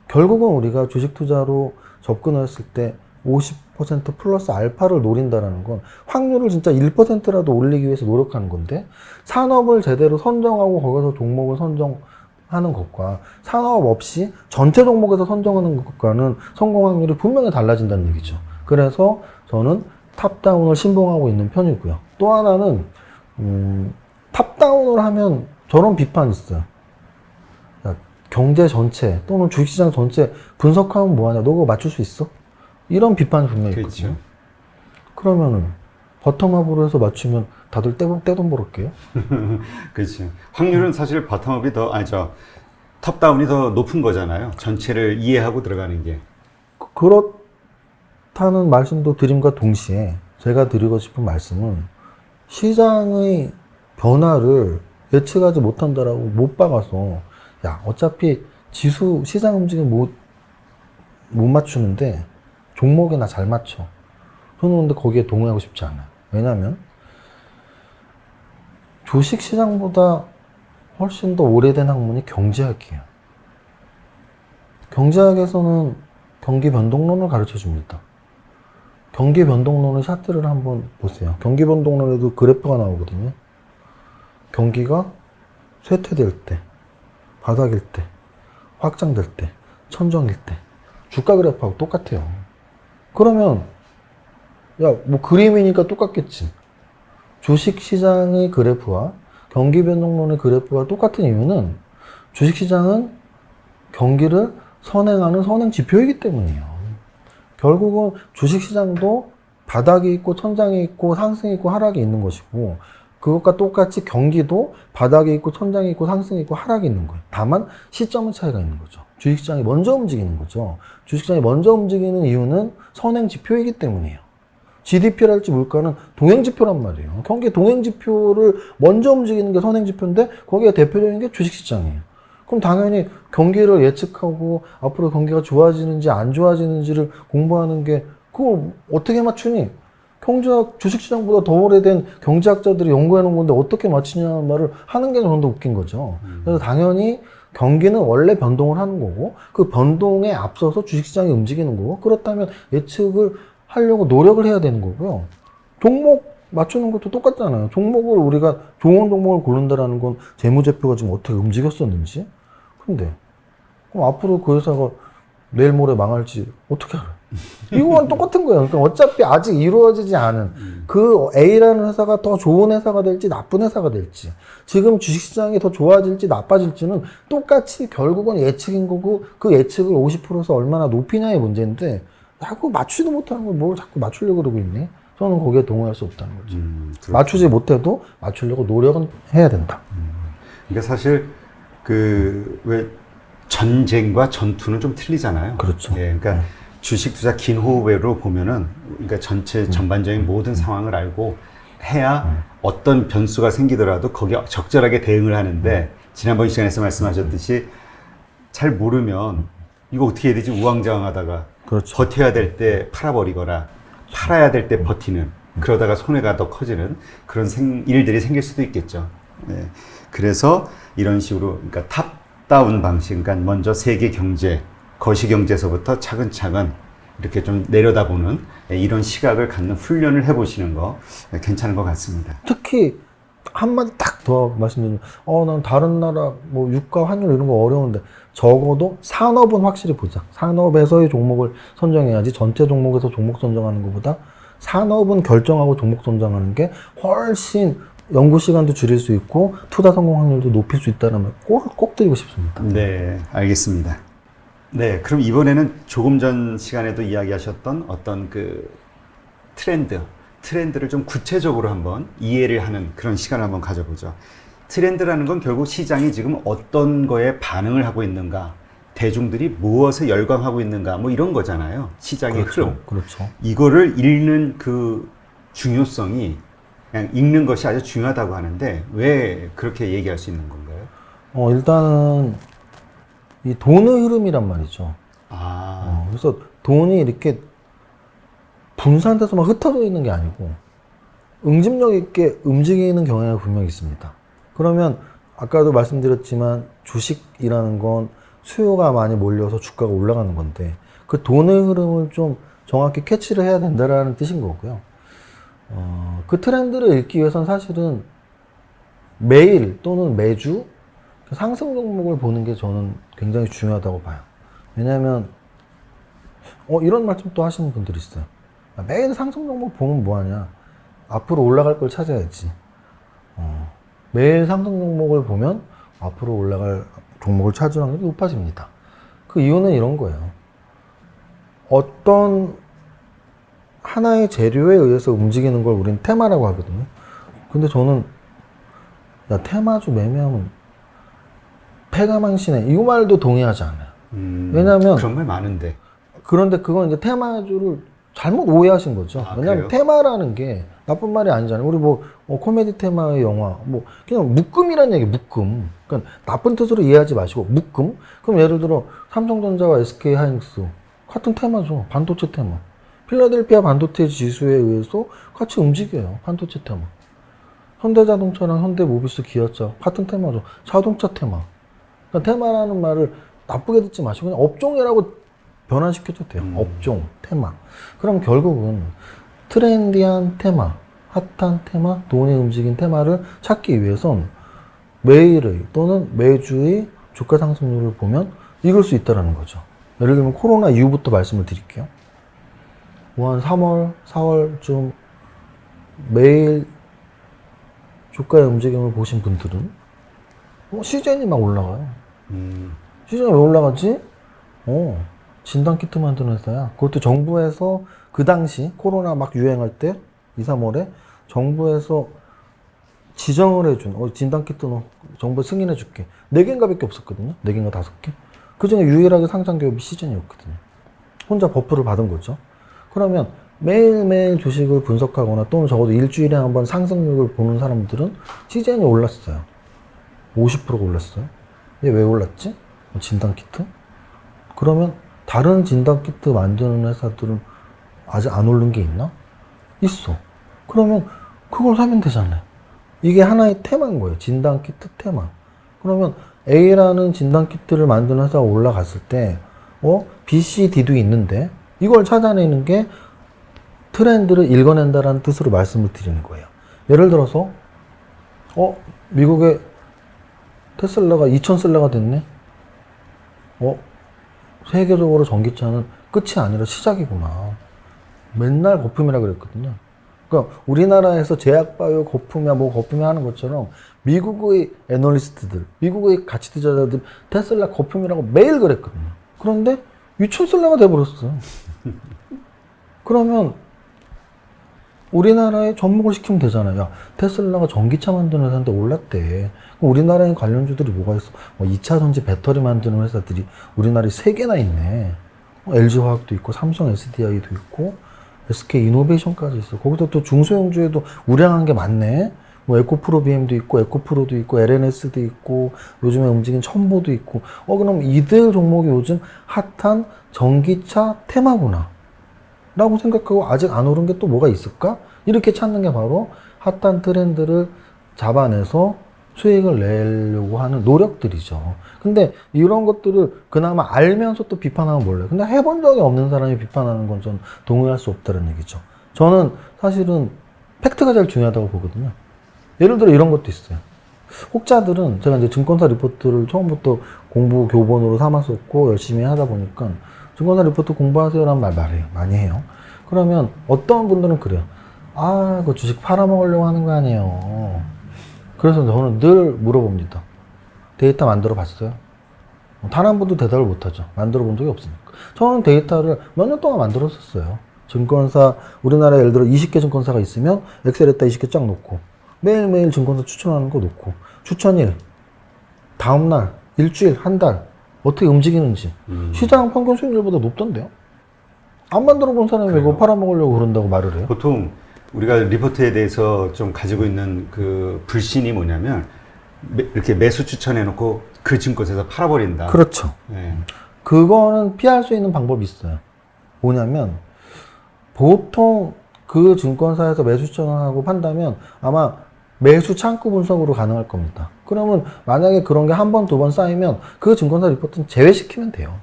결국은 우리가 주식 투자로 접근을 했을 때 50% 플러스 알파를 노린다는 건 확률을 진짜 1%라도 올리기 위해서 노력하는 건데 산업을 제대로 선정하고 거기서 종목을 선정하는 것과 산업 없이 전체 종목에서 선정하는 것과는 성공 확률이 분명히 달라진다는 얘기죠. 그래서 저는 탑다운을 신봉하고 있는 편이고요. 또 하나는 탑다운을 하면 저런 비판이 있어요. 야, 경제 전체 또는 주식시장 전체 분석하면 뭐하냐? 너 그거 맞출 수 있어? 이런 비판이 분명히 있거든요. 그렇죠. 그러면은 버텀업으로 해서 맞추면 다들 떼돈 벌었게요? 그렇죠. 확률은 사실 바텀업이 탑다운이 더 높은 거잖아요. 전체를 이해하고 들어가는 게. 그렇다는 말씀도 드림과 동시에 제가 드리고 싶은 말씀은 시장의 변화를 예측하지 못한다라고 못 박아서, 야, 어차피 지수 시장 움직임 못 맞추는데 종목이나 잘 맞춰. 저는 근데 거기에 동의하고 싶지 않아요. 왜냐면 주식 시장보다 훨씬 더 오래된 학문이 경제학이에요. 경제학에서는 경기 변동론을 가르쳐 줍니다. 경기 변동론의 차트를 한번 보세요. 경기 변동론에도 그래프가 나오거든요. 경기가 쇠퇴될 때, 바닥일 때, 확장될 때, 천정일 때, 주가 그래프하고 똑같아요. 그러면, 야, 뭐 그림이니까 똑같겠지. 주식 시장의 그래프와 경기 변동론의 그래프가 똑같은 이유는 주식 시장은 경기를 선행하는 선행 지표이기 때문이에요. 결국은 주식 시장도 바닥이 있고 천장이 있고 상승이 있고 하락이 있는 것이고, 그것과 똑같이 경기도 바닥에 있고 천장이 있고 상승이 있고 하락이 있는 거예요. 다만 시점의 차이가 있는 거죠. 주식시장이 먼저 움직이는 거죠. 주식시장이 먼저 움직이는 이유는 선행 지표이기 때문이에요. GDP랄지 물가는 동행 지표란 말이에요. 경기 동행 지표를 먼저 움직이는 게 선행 지표인데 거기에 대표적인 게 주식시장이에요. 그럼 당연히 경기를 예측하고 앞으로 경기가 좋아지는지 안 좋아지는지를 공부하는 게, 그걸 어떻게 맞추니? 경제학, 주식시장보다 더 오래된 경제학자들이 연구해 놓은 건데 어떻게 맞추냐는 말을 하는 게 저는 더 웃긴 거죠. 그래서 당연히 경기는 원래 변동을 하는 거고, 그 변동에 앞서서 주식시장이 움직이는 거고, 그렇다면 예측을 하려고 노력을 해야 되는 거고요. 종목 맞추는 것도 똑같잖아요. 종목을 우리가 좋은 종목을 고른다라는 건 재무제표가 지금 어떻게 움직였었는지. 근데 그럼 앞으로 그 회사가 내일 모레 망할지 어떻게 알아요? 이거랑 똑같은 거예요. 그러니까 어차피 아직 이루어지지 않은 그 A라는 회사가 더 좋은 회사가 될지 나쁜 회사가 될지, 지금 주식시장이 더 좋아질지 나빠질지는 똑같이 결국은 예측인 거고, 그 예측을 50%에서 얼마나 높이냐의 문제인데 자꾸 맞추지도 못하는 걸 뭘 자꾸 맞추려고 그러고 있네. 저는 거기에 동의할 수 없다는 거죠. 맞추지 못해도 맞추려고 노력은 해야 된다. 그러니까 사실 왜 전쟁과 전투는 좀 틀리잖아요. 그렇죠. 예, 그러니까 주식 투자 긴 호흡으로 보면은, 그러니까 전체 전반적인 모든 상황을 알고 해야 어떤 변수가 생기더라도 거기에 적절하게 대응을 하는데, 지난번 시간에서 말씀하셨듯이 잘 모르면 이거 어떻게 해야 되지 우왕좌왕하다가, 그렇죠. 버텨야 될 때 팔아버리거나 팔아야 될 때 버티는, 그러다가 손해가 더 커지는 그런 일들이 생길 수도 있겠죠. 네. 그래서 이런 식으로, 그러니까 탑다운 방식, 그러니까 먼저 세계 경제, 거시경제에서부터 차근차근 이렇게 좀 내려다보는 이런 시각을 갖는 훈련을 해보시는 거 괜찮은 것 같습니다. 특히 한마디 딱 더 말씀드리면, 난 다른 나라 뭐 유가 환율 이런 거 어려운데 적어도 산업은 확실히 보자. 산업에서의 종목을 선정해야지, 전체 종목에서 종목 선정하는 것보다 산업은 결정하고 종목 선정하는 게 훨씬 연구 시간도 줄일 수 있고 투자 성공 확률도 높일 수 있다는 말 꼭 드리고 싶습니다. 네, 알겠습니다. 네, 그럼 이번에는 조금 전 시간에도 이야기하셨던 어떤 그 트렌드를 좀 구체적으로 한번 이해를 하는 그런 시간을 한번 가져보죠. 트렌드라는 건 결국 시장이 지금 어떤 거에 반응을 하고 있는가, 대중들이 무엇에 열광하고 있는가, 뭐 이런 거잖아요. 시장의 흐름. 그렇죠. 이거를 읽는 그 중요성이, 그냥 읽는 것이 아주 중요하다고 하는데 왜 그렇게 얘기할 수 있는 건가요? 일단은 이 돈의 흐름이란 말이죠. 그래서 돈이 이렇게 분산돼서 막 흩어져 있는 게 아니고 응집력 있게 움직이는 경향이 분명히 있습니다. 그러면 아까도 말씀드렸지만 주식이라는 건 수요가 많이 몰려서 주가가 올라가는 건데, 그 돈의 흐름을 좀 정확히 캐치를 해야 된다라는 뜻인 거고요. 그 트렌드를 읽기 위해서는 사실은 매일 또는 매주 상승 종목을 보는 게 저는 굉장히 중요하다고 봐요. 왜냐하면 이런 말씀 또 하시는 분들이 있어요. 매일 상승 종목 보면 뭐하냐, 앞으로 올라갈 걸 찾아야지. 매일 상승 종목을 보면 앞으로 올라갈 종목을 찾을 확률이 높아집니다. 그 이유는 이런 거예요. 어떤 하나의 재료에 의해서 움직이는 걸 우리는 테마라고 하거든요. 근데 저는 테마주 매매하면 패가망신해, 이 말도 동의하지 않아요. 왜냐하면 그런 말 많은데. 그런데 그건 이제 테마주를 잘못 오해하신 거죠. 왜냐하면 그래요? 테마라는 게 나쁜 말이 아니잖아요. 우리 뭐 코미디 테마의 영화 뭐 그냥 묶음이란 얘기 묶음. 그러니까 나쁜 뜻으로 이해하지 마시고 묶음. 그럼 예를 들어 삼성전자와 SK 하이닉스 같은 테마죠. 반도체 테마. 필라델피아 반도체 지수에 의해서 같이 움직여요. 반도체 테마. 현대자동차랑 현대모비스 기아차 같은 테마죠. 자동차 테마. 그러니까 테마라는 말을 나쁘게 듣지 마시고 그냥 업종이라고 변환시켜도 돼요. 업종, 테마. 그럼 결국은 트렌디한 테마, 핫한 테마, 돈이 움직인 테마를 찾기 위해선 매일의 또는 매주의 주가 상승률을 보면 이길 수 있다는 거죠. 예를 들면 코로나 이후부터 말씀을 드릴게요. 한 3월, 4월쯤 매일 주가의 움직임을 보신 분들은 시즌이 막 올라가요. 시즌이 왜 올라가지? 진단키트 만드는 회사야. 그것도 정부에서 그 당시 코로나 막 유행할 때 2, 3월에 정부에서 지정을 해준 진단키트 너 정부 승인해 줄게. 4개인가 밖에 없었거든요. 4개인가 5개. 그 중에 유일하게 상장 기업이 시즌이었거든요. 혼자 버프를 받은 거죠. 그러면 매일매일 주식을 분석하거나 또는 적어도 일주일에 한번 상승률을 보는 사람들은 시즌이 올랐어요. 50%가 올랐어요. 이게 왜 올랐지? 진단키트? 그러면 다른 진단키트 만드는 회사들은 아직 안 오른 게 있나? 있어. 그러면 그걸 사면 되잖아요. 이게 하나의 테마인 거예요. 진단키트 테마. 그러면 A라는 진단키트를 만드는 회사가 올라갔을 때 B, C, D도 있는데 이걸 찾아내는 게 트렌드를 읽어낸다라는 뜻으로 말씀을 드리는 거예요. 예를 들어서 미국의 테슬라가 2000셀러가 됐네? 세계적으로 전기차는 끝이 아니라 시작이구나. 맨날 거품이라 그랬거든요. 그러니까 우리나라에서 제약바이오 거품이야 뭐 거품이 하는 것처럼 미국의 애널리스트들, 미국의 가치 투자자들 테슬라 거품이라고 매일 그랬거든요. 그런데 2000셀러가 돼버렸어요. 그러면 우리나라에 접목을 시키면 되잖아요. 야, 테슬라가 전기차 만드는 회사인데 올랐대. 그럼 우리나라에 관련주들이 뭐가 있어? 2차 전지 배터리 만드는 회사들이 우리나라에 3개나 있네. LG화학도 있고, 삼성 SDI도 있고, SK 이노베이션까지 있어. 거기서 또 중소형주에도 우량한 게 많네. 에코프로 BM도 있고, 에코프로도 있고, LNS도 있고, 요즘에 움직인 첨보도 있고. 그럼 이들 종목이 요즘 핫한 전기차 테마구나. 라고 생각하고 아직 안 오른 게 또 뭐가 있을까? 이렇게 찾는 게 바로 핫한 트렌드를 잡아내서 수익을 내려고 하는 노력들이죠. 근데 이런 것들을 그나마 알면서 또 비판하면 몰라요. 근데 해본 적이 없는 사람이 비판하는 건 전 동의할 수 없다는 얘기죠. 저는 사실은 팩트가 제일 중요하다고 보거든요. 예를 들어 이런 것도 있어요. 혹자들은 제가 이제 증권사 리포트를 처음부터 공부 교본으로 삼았었고 열심히 하다 보니까 증권사 리포트 공부하세요라는 말 많이 해요. 그러면 어떤 분들은 그래요. 그 주식 팔아먹으려고 하는 거 아니에요. 그래서 저는 늘 물어봅니다. 데이터 만들어 봤어요? 단 한 번도 대답을 못하죠. 만들어 본 적이 없으니까. 저는 데이터를 몇 년 동안 만들었었어요. 증권사, 우리나라에 예를 들어 20개 증권사가 있으면 엑셀에다 20개 쫙 놓고 매일매일 증권사 추천하는 거 놓고 추천일, 다음날, 일주일, 한 달 어떻게 움직이는지 시장 평균 수익률보다 높던데요? 안 만들어 본 사람이 왜 그거 팔아먹으려고 그런다고 말을 해요? 보통 우리가 리포트에 대해서 좀 가지고 있는 그 불신이 뭐냐면 이렇게 매수 추천해놓고 그 증권사에서 팔아버린다. 그렇죠. 네. 그거는 피할 수 있는 방법이 있어요. 뭐냐면 보통 그 증권사에서 매수 추천하고 판다면 아마 매수 창구 분석으로 가능할 겁니다. 그러면 만약에 그런 게 한 번, 두 번 쌓이면 그 증권사 리포트는 제외시키면 돼요.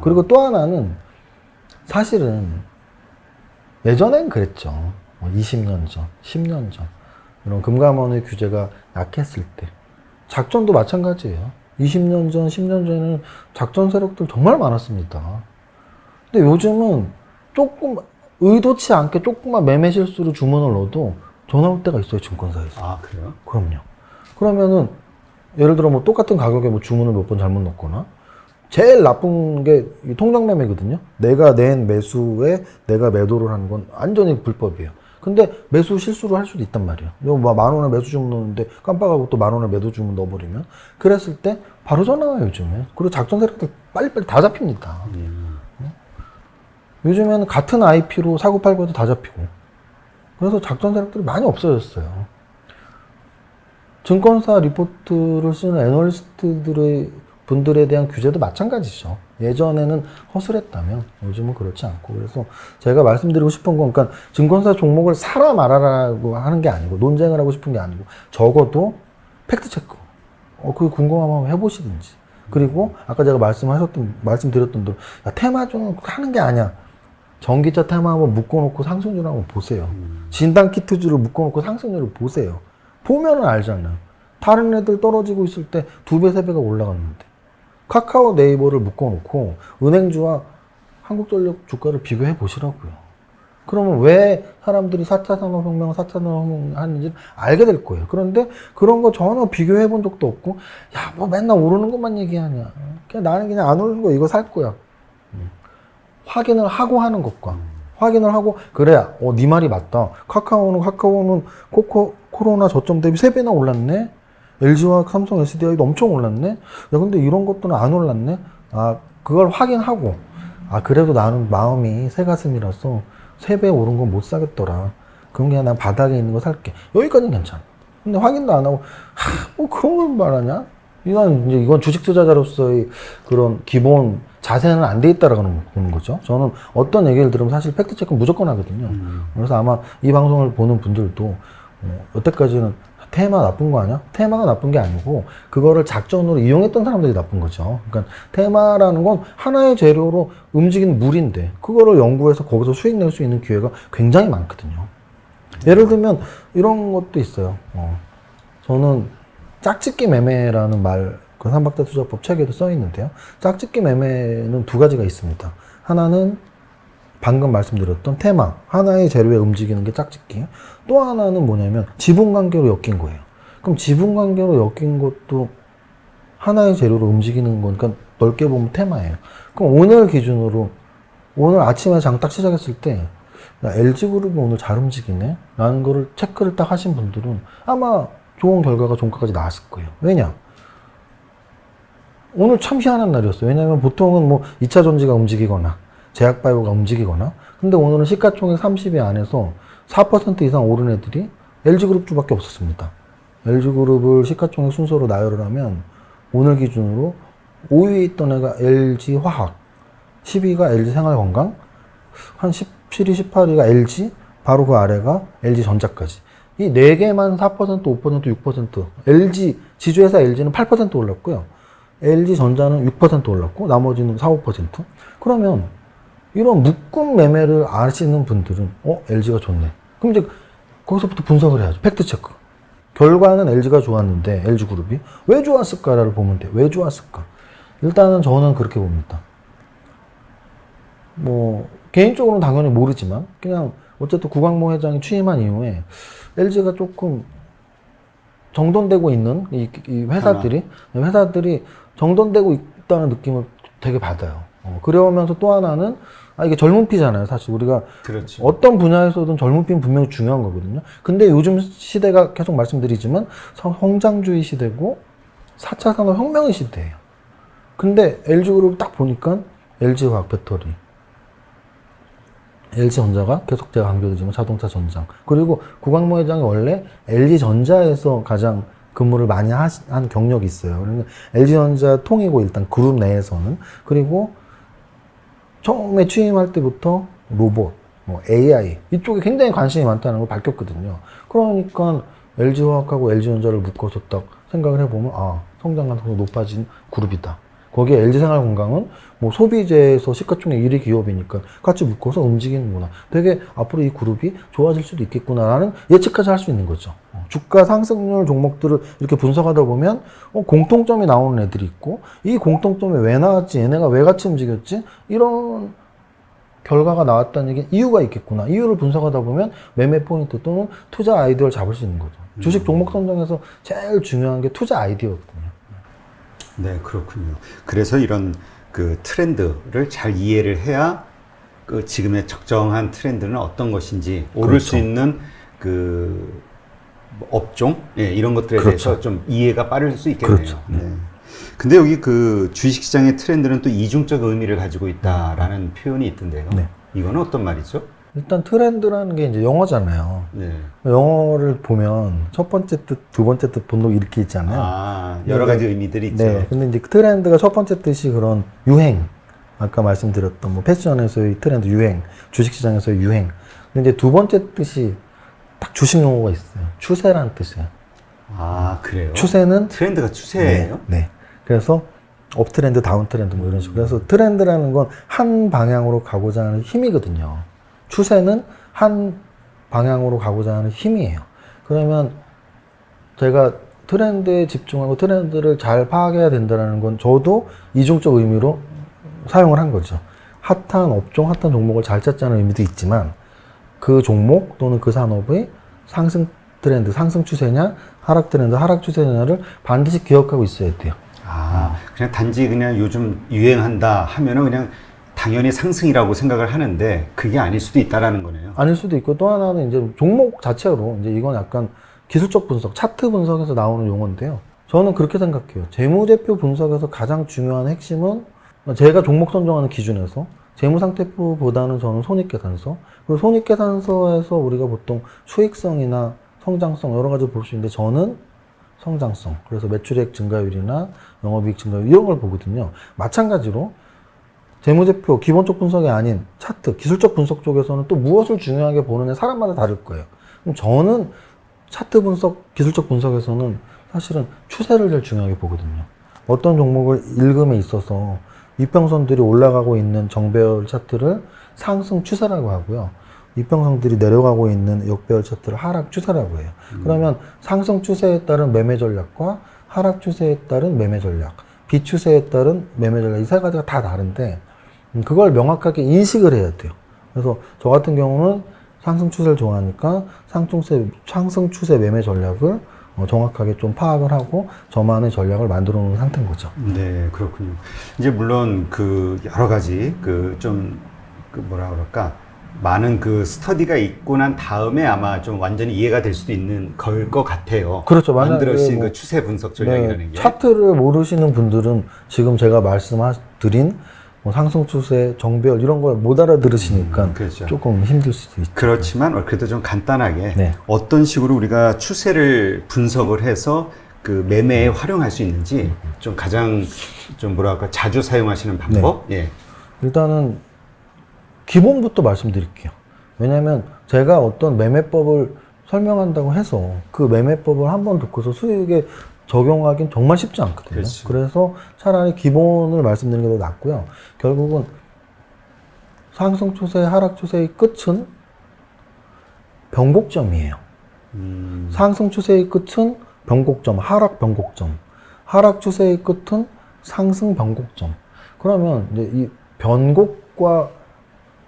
그리고 또 하나는 사실은 예전엔 그랬죠. 20년 전, 10년 전 이런 금감원의 규제가 약했을 때 작전도 마찬가지예요. 20년 전, 10년 전에는 작전 세력들 정말 많았습니다. 근데 요즘은 조금 의도치 않게 조금만 매매 실수로 주문을 넣어도 전화 올 때가 있어요, 증권사에서. 그래요? 그럼요. 그러면은 예를 들어 뭐 똑같은 가격에 뭐 주문을 몇 번 잘못 넣거나 제일 나쁜 게 통장 매매거든요. 내가 낸 매수에 내가 매도를 하는 건 완전히 불법이에요. 근데 매수 실수를 할 수도 있단 말이에요. 뭐 10,000원에 매수 주문 넣었는데 깜빡하고 또 10,000원에 매도 주문 넣어버리면 그랬을 때 바로 전화 와요, 요즘에. 그리고 작전 세력들 빨리빨리 다 잡힙니다. 요즘에는 같은 IP로 사고팔고도 다 잡히고. 그래서 작전 세력들이 많이 없어졌어요. 증권사 리포트를 쓰는 애널리스트들의 분들에 대한 규제도 마찬가지죠. 예전에는 허술했다면 요즘은 그렇지 않고. 그래서 제가 말씀드리고 싶은 건, 그러니까 증권사 종목을 사라 말아라고 하는 게 아니고, 논쟁을 하고 싶은 게 아니고, 적어도 팩트체크. 그게 궁금하면 한번 해보시든지. 그리고 아까 제가 말씀드렸던 대로, 야, 테마주는 하는 게 아니야. 전기차 테마 한번 묶어놓고 상승률 한번 보세요. 진단키트주를 묶어놓고 상승률을 보세요. 보면은 알잖아요. 다른 애들 떨어지고 있을 때 2배, 3배가 올라갔는데. 카카오 네이버를 묶어놓고 은행주와 한국전력 주가를 비교해 보시라고요. 그러면 왜 사람들이 4차 산업혁명, 4차 산업혁명 하는지 알게 될 거예요. 그런데 그런 거 전혀 비교해 본 적도 없고, 야, 뭐 맨날 오르는 것만 얘기하냐. 나는 그냥 안 오르는 거 이거 살 거야. 확인을 하고 하는 것과, 확인을 하고, 그래, 네 말이 맞다. 카카오는 코로나 저점 대비 3배나 올랐네? LG와 삼성 SDI도 엄청 올랐네? 야, 근데 이런 것들은 안 올랐네? 그걸 확인하고, 그래도 나는 마음이 새가슴이라서 3배 오른 건 못 사겠더라. 그럼 그냥 난 바닥에 있는 거 살게. 여기까지는 괜찮아. 근데 확인도 안 하고, 뭐 그런 걸 말하냐? 이건 주식 투자자로서의 그런 기본 자세는 안 돼 있다라고 보는 거죠. 저는 어떤 얘기를 들으면 사실 팩트체크는 무조건 하거든요. 그래서 아마 이 방송을 보는 분들도 여태까지는 테마 나쁜 거 아니야? 테마가 나쁜 게 아니고 그거를 작전으로 이용했던 사람들이 나쁜 거죠. 그러니까 테마라는 건 하나의 재료로 움직이는 물인데 그거를 연구해서 거기서 수익 낼 수 있는 기회가 굉장히 많거든요. 예를 들면 이런 것도 있어요. 저는 짝짓기 매매라는 말, 그 삼박자 투자법 책에도 써 있는데요. 짝짓기 매매는 2가지가 있습니다. 하나는 방금 말씀드렸던 테마, 하나의 재료에 움직이는 게 짝짓기. 또 하나는 뭐냐면 지분관계로 엮인 거예요. 그럼 지분관계로 엮인 것도 하나의 재료로 움직이는 거니까 넓게 보면 테마예요. 그럼 오늘 기준으로 오늘 아침에 장 딱 시작했을 때 LG그룹이 오늘 잘 움직이네? 라는 거를 체크를 딱 하신 분들은 아마 좋은 결과가 종가까지 나왔을 거예요. 왜냐? 오늘 참 희한한 날이었어요. 왜냐하면 보통은 뭐 2차 전지가 움직이거나 제약바이오가 움직이거나, 근데 오늘은 시가총액 30위 안에서 4% 이상 오른 애들이 LG그룹주밖에 없었습니다. LG그룹을 시가총액 순서로 나열을 하면 오늘 기준으로 5위에 있던 애가 LG화학, 10위가 LG생활건강, 한 17위, 18위가 LG, 바로 그 아래가 LG전자까지. 이 4개만 4%, 5%, 6%. LG, 지주회사 LG는 8% 올랐고요. LG전자는 6% 올랐고, 나머지는 4, 5%. 그러면, 이런 묶음 매매를 아시는 분들은, LG가 좋네. 그럼 이제, 거기서부터 분석을 해야죠. 팩트체크. 결과는 LG가 좋았는데, LG그룹이. 왜 좋았을까를 보면 돼요. 왜 좋았을까? 일단은 저는 그렇게 봅니다. 개인적으로는 당연히 모르지만, 그냥, 어쨌든 구광모 회장이 취임한 이후에 LG가 조금 정돈되고 있는 이 회사들이 정돈되고 있다는 느낌을 되게 받아요. 그러면서 또 하나는 이게 젊은 피잖아요. 사실 우리가 그렇죠. 어떤 분야에서든 젊은 피는 분명히 중요한 거거든요. 근데 요즘 시대가 계속 말씀드리지만 성장주의 시대고 4차 산업혁명의 시대예요. 근데 LG그룹 딱 보니까 LG화학 배터리, LG전자가 계속 제가 강조드리지만 자동차 전장, 그리고 구광모 회장이 원래 LG전자에서 가장 근무를 많이 한 경력이 있어요. 그러니까 LG전자 통이고 일단 그룹 내에서는. 그리고 처음에 취임할 때부터 로봇, AI 이쪽에 굉장히 관심이 많다는 걸 밝혔거든요. 그러니까 LG화학하고 LG전자를 묶어서 딱 생각을 해보면 성장 가능성이 높아진 그룹이다. 거기에 LG생활건강은 소비재에서 시가총액 1위 기업이니까 같이 묶어서 움직이는구나. 되게 앞으로 이 그룹이 좋아질 수도 있겠구나라는 예측까지 할 수 있는 거죠. 주가 상승률 종목들을 이렇게 분석하다 보면 공통점이 나오는 애들이 있고, 이 공통점이 왜 나왔지, 얘네가 왜 같이 움직였지, 이런 결과가 나왔다는 얘기는 이유가 있겠구나. 이유를 분석하다 보면 매매 포인트 또는 투자 아이디어를 잡을 수 있는 거죠. 주식 종목 선정에서 제일 중요한 게 투자 아이디어거든요. 네, 그렇군요. 그래서 이런 그 트렌드를 잘 이해를 해야 그 지금의 적정한 트렌드는 어떤 것인지 오를 그렇죠. 수 있는 그 업종, 이런 것들에 그렇죠. 대해서 좀 이해가 빠를 수 있겠네요. 그렇죠. 네. 근데 여기 그 주식시장의 트렌드는 또 이중적 의미를 가지고 있다라는 표현이 있던데요. 네. 이거는 어떤 말이죠? 일단 트렌드라는 게 이제 영어잖아요. 네. 영어를 보면 첫 번째 뜻, 두 번째 뜻, 본록 이렇게 있잖아요. 아, 여러 가지 의미들이 있죠. 네. 근데 이제 트렌드가 첫 번째 뜻이 그런 유행. 아까 말씀드렸던 뭐 패션에서의 트렌드 유행, 주식시장에서의 유행. 근데 이제 두 번째 뜻이 딱 주식 용어가 있어요. 추세라는 뜻이에요. 아, 그래요? 추세는 트렌드가 추세예요? 네. 그래서 업트렌드, 다운트렌드 뭐 이런 식으로. 그래서 트렌드라는 건 한 방향으로 가고자 하는 힘이거든요. 추세는 한 방향으로 가고자 하는 힘이에요. 그러면 제가 트렌드에 집중하고 트렌드를 잘 파악해야 된다는 건 저도 이중적 의미로 사용을 한 거죠. 핫한 업종, 핫한 종목을 잘 찾자는 의미도 있지만 그 종목 또는 그 산업의 상승 트렌드, 상승 추세냐, 하락 트렌드, 하락 추세냐를 반드시 기억하고 있어야 돼요. 아, 그냥 단지 그냥 요즘 유행한다 하면은 그냥 당연히 상승이라고 생각을 하는데 그게 아닐 수도 있다라는 거네요. 아닐 수도 있고 또 하나는 이제 종목 자체로 이제 이건 약간 기술적 분석, 차트 분석에서 나오는 용어인데요. 저는 그렇게 생각해요. 재무제표 분석에서 가장 중요한 핵심은 제가 종목 선정하는 기준에서 재무상태표보다는 저는 손익계산서, 그리고 손익계산서에서 우리가 보통 수익성이나 성장성 여러 가지 볼 수 있는데 저는 성장성, 그래서 매출액 증가율이나 영업이익 증가율 이런 걸 보거든요. 마찬가지로 재무제표 기본적 분석이 아닌 차트, 기술적 분석 쪽에서는 또 무엇을 중요하게 보느냐 사람마다 다를 거예요. 그럼 저는 차트 분석, 기술적 분석에서는 사실은 추세를 제일 중요하게 보거든요. 어떤 종목을 읽음에 있어서 이평선들이 올라가고 있는 정배열 차트를 상승 추세라고 하고요. 이평선들이 내려가고 있는 역배열 차트를 하락 추세라고 해요. 그러면 상승 추세에 따른 매매 전략과 하락 추세에 따른 매매 전략, 비추세에 따른 매매 전략 이 세 가지가 다 다른데 그걸 명확하게 인식을 해야 돼요. 그래서 저 같은 경우는 상승 추세를 좋아하니까 상승 추세 매매 전략을 정확하게 좀 파악을 하고 저만의 전략을 만들어 놓은 상태인 거죠. 네, 그렇군요. 이제 물론 그 여러 가지 뭐라 그럴까 많은 그 스터디가 있고 난 다음에 아마 좀 완전히 이해가 될 수도 있는 걸 것 같아요. 그렇죠. 만들어진 뭐, 그 추세 분석 전략이라는 네, 게. 차트를 모르시는 분들은 지금 제가 말씀드린 뭐 상승 추세, 정배열 이런 걸 못 알아들으시니까 그렇죠. 조금 힘들 수도 있죠. 그렇지만 그래도 좀 간단하게 네. 어떤 식으로 우리가 추세를 분석을 해서 그 매매에 활용할 수 있는지 좀 가장 좀 뭐랄까 자주 사용하시는 방법. 예. 일단은 기본부터 말씀드릴게요. 왜냐하면 제가 어떤 매매법을 설명한다고 해서 그 매매법을 한번 듣고서 수익에 적용하기는 정말 쉽지 않거든요. 그렇지. 그래서 차라리 기본을 말씀드리는 게 더 낫고요. 결국은 상승 추세, 하락 추세의 끝은 변곡점이에요. 상승 추세의 끝은 변곡점, 하락 변곡점. 하락 추세의 끝은 상승 변곡점. 그러면 이제 이 변곡과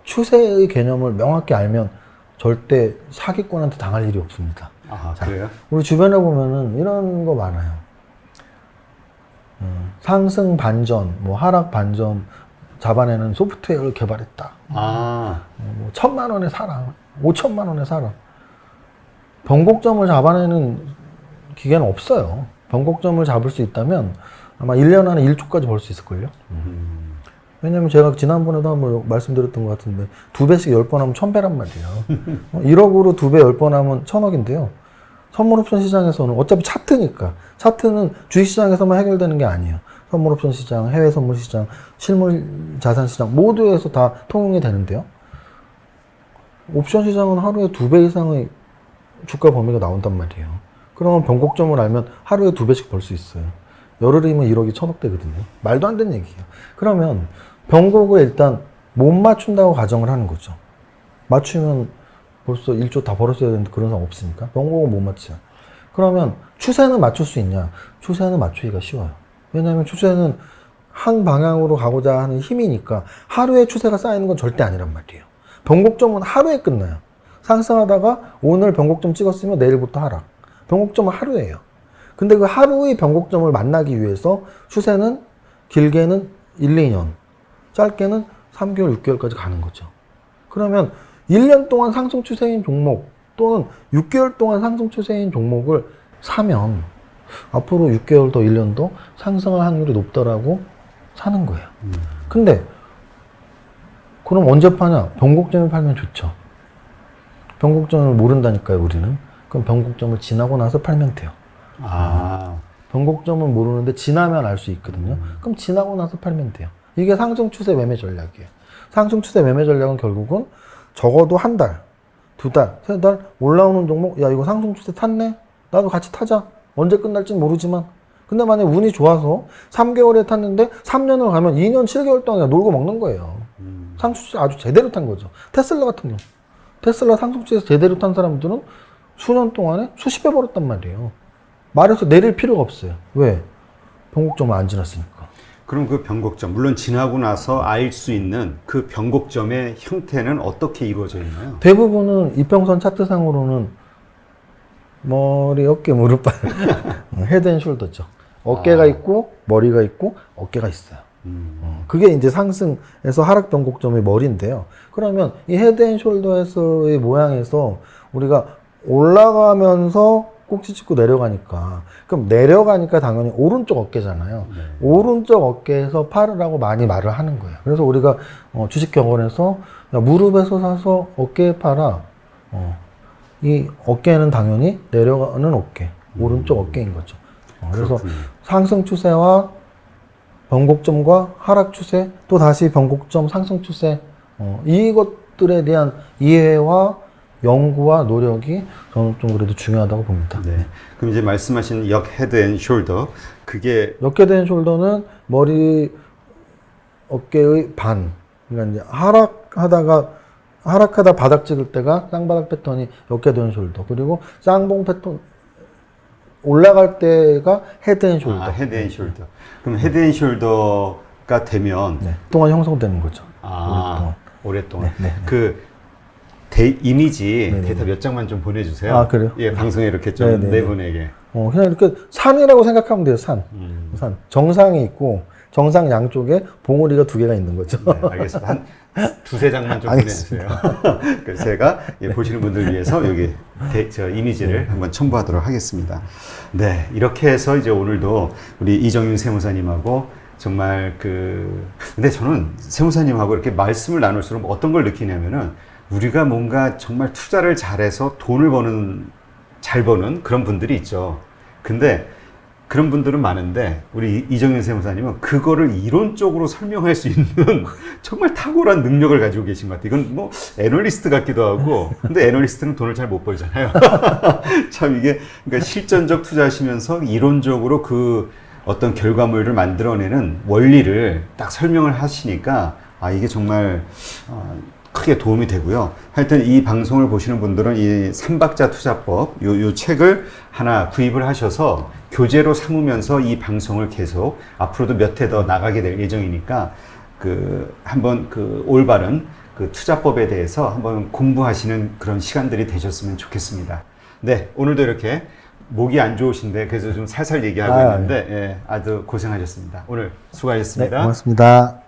추세의 개념을 명확히 알면 절대 사기꾼한테 당할 일이 없습니다. 아, 자, 그래요? 우리 주변에 보면은 이런 거 많아요. 상승 반전, 뭐 하락 반전 잡아내는 소프트웨어를 개발했다. 아, 뭐 1,000만 원에 사라, 5,000만 원에 사라. 변곡점을 잡아내는 기계는 없어요. 변곡점을 잡을 수 있다면 아마 1년 안에 1초까지 벌 수 있을걸요. 왜냐면 제가 지난번에도 한번 말씀드렸던 것 같은데 2배씩 10번 하면 1,000배란 말이에요. 1억으로 2배 10번 하면 1,000억인데요. 선물옵션 시장에서는 어차피 차트니까 차트는 주식시장에서만 해결되는 게 아니에요. 선물옵션 시장, 해외 선물 시장, 실물 자산 시장 모두에서 다 통용이 되는데요. 옵션 시장은 하루에 2배 이상의 주가 범위가 나온단 말이에요. 그러면 변곡점을 알면 하루에 2배씩 벌 수 있어요. 열흘이면 1억이 1,000억대거든요. 말도 안 되는 얘기예요. 그러면 변곡을 일단 못 맞춘다고 가정을 하는 거죠. 맞추면 벌써 1조 다 벌었어야 되는데 그런 사람 없으니까 변곡을 못 맞춰요. 그러면 추세는 맞출 수 있냐? 추세는 맞추기가 쉬워요. 왜냐하면 추세는 한 방향으로 가고자 하는 힘이니까 하루에 추세가 쌓이는 건 절대 아니란 말이에요. 변곡점은 하루에 끝나요. 상승하다가 오늘 변곡점 찍었으면 내일부터 하락. 변곡점은 하루예요. 근데 그 하루의 변곡점을 만나기 위해서 추세는 길게는 1, 2년, 짧게는 3개월, 6개월까지 가는 거죠. 그러면 1년 동안 상승 추세인 종목 또는 6개월 동안 상승 추세인 종목을 사면 앞으로 6개월 더 1년 더 상승할 확률이 높다라고 사는 거예요. 근데 그럼 언제 파냐? 변곡점에 팔면 좋죠. 변곡점을 모른다니까요, 우리는. 그럼 변곡점을 지나고 나서 팔면 돼요. 아, 변곡점은 모르는데 지나면 알 수 있거든요. 그럼 지나고 나서 팔면 돼요. 이게 상승 추세 매매 전략이에요. 상승 추세 매매 전략은 결국은 적어도 한 달, 두 달, 세 달 올라오는 종목, 야, 이거 상승 추세 탔네? 나도 같이 타자. 언제 끝날진 모르지만. 근데 만약에 운이 좋아서 3개월에 탔는데 3년을 가면 2년 7개월 동안 그냥 놀고 먹는 거예요. 상승 추세 아주 제대로 탄 거죠. 테슬라 같은 경우. 테슬라 상승 추세에서 제대로 탄 사람들은 수년 동안에 수십 배 벌었단 말이에요. 말해서 내릴 필요가 없어요. 왜? 변곡점을 안 지났으니까. 그럼 그 변곡점, 물론 지나고 나서 알 수 있는 그 변곡점의 형태는 어떻게 이루어져 있나요? 대부분은 이평선 차트상으로는 머리, 어깨, 무릎, 발 헤드앤숄더죠. 어깨가 있고 머리가 있고 어깨가 있어요. 그게 이제 상승에서 하락 변곡점의 머리인데요. 그러면 이 헤드앤숄더에서의 모양에서 우리가 올라가면서 꼭지 찍고 내려가니까, 그럼 내려가니까 당연히 오른쪽 어깨잖아요. 네. 오른쪽 어깨에서 팔으라고 많이 말을 하는 거예요. 그래서 우리가 주식 경원에서 야, 무릎에서 사서 어깨에 팔아. 이 어깨는 당연히 내려가는 어깨, 오른쪽 어깨인 거죠. 그래서 그렇군요. 상승 추세와 변곡점과 하락 추세, 또 다시 변곡점, 상승 추세, 이것들에 대한 이해와 연구와 노력이 저는 좀 그래도 중요하다고 봅니다. 네. 그럼 이제 말씀하신 역 헤드 앤 숄더, 그게 역계된 숄더는 머리, 어깨의 반. 그러니까 이제 하락하다 바닥 찍을 때가 쌍바닥 패턴이 역계된 숄더. 그리고 쌍봉 패턴 올라갈 때가 헤드 앤 숄더. 아, 헤드 앤 숄더. 그럼 헤드 앤 숄더가 되면 네. 동안 형성되는 거죠. 오랫동안. 네, 네, 네. 그 이미지 네네네. 데이터 몇 장만 좀 보내주세요. 아, 그래요? 예, 방송에 이렇게 좀 네네네. 내보내게. 그냥 이렇게 산이라고 생각하면 돼요, 산. 산. 정상이 있고, 정상 양쪽에 봉우리가 두 개가 있는 거죠. 네, 알겠습니다. 한 두세 장만 좀 보내주세요. 그래서 제가 보시는 분들 위해서 여기 저 이미지를 한번 첨부하도록 하겠습니다. 네, 이렇게 해서 이제 오늘도 우리 이정윤 세무사님하고 정말 근데 저는 세무사님하고 이렇게 말씀을 나눌수록 어떤 걸 느끼냐면은 우리가 뭔가 정말 투자를 잘해서 잘 버는 그런 분들이 있죠. 근데 그런 분들은 많은데 우리 이정윤 세무사님은 그거를 이론적으로 설명할 수 있는 정말 탁월한 능력을 가지고 계신 것 같아요. 이건 뭐 애널리스트 같기도 하고, 근데 애널리스트는 돈을 잘 못 벌잖아요. 참 이게 그러니까 실전적 투자하시면서 이론적으로 그 어떤 결과물을 만들어내는 원리를 딱 설명을 하시니까 이게 정말 크게 도움이 되고요. 하여튼 이 방송을 보시는 분들은 이 삼박자 투자법 요 책을 하나 구입을 하셔서 교재로 삼으면서 이 방송을 계속 앞으로도 몇 해 더 나가게 될 예정이니까 한번 올바른 투자법에 대해서 한번 공부하시는 그런 시간들이 되셨으면 좋겠습니다. 네, 오늘도 이렇게 목이 안 좋으신데 그래서 좀 살살 얘기하고 있는데 아주 고생하셨습니다. 오늘 수고하셨습니다. 네, 고맙습니다.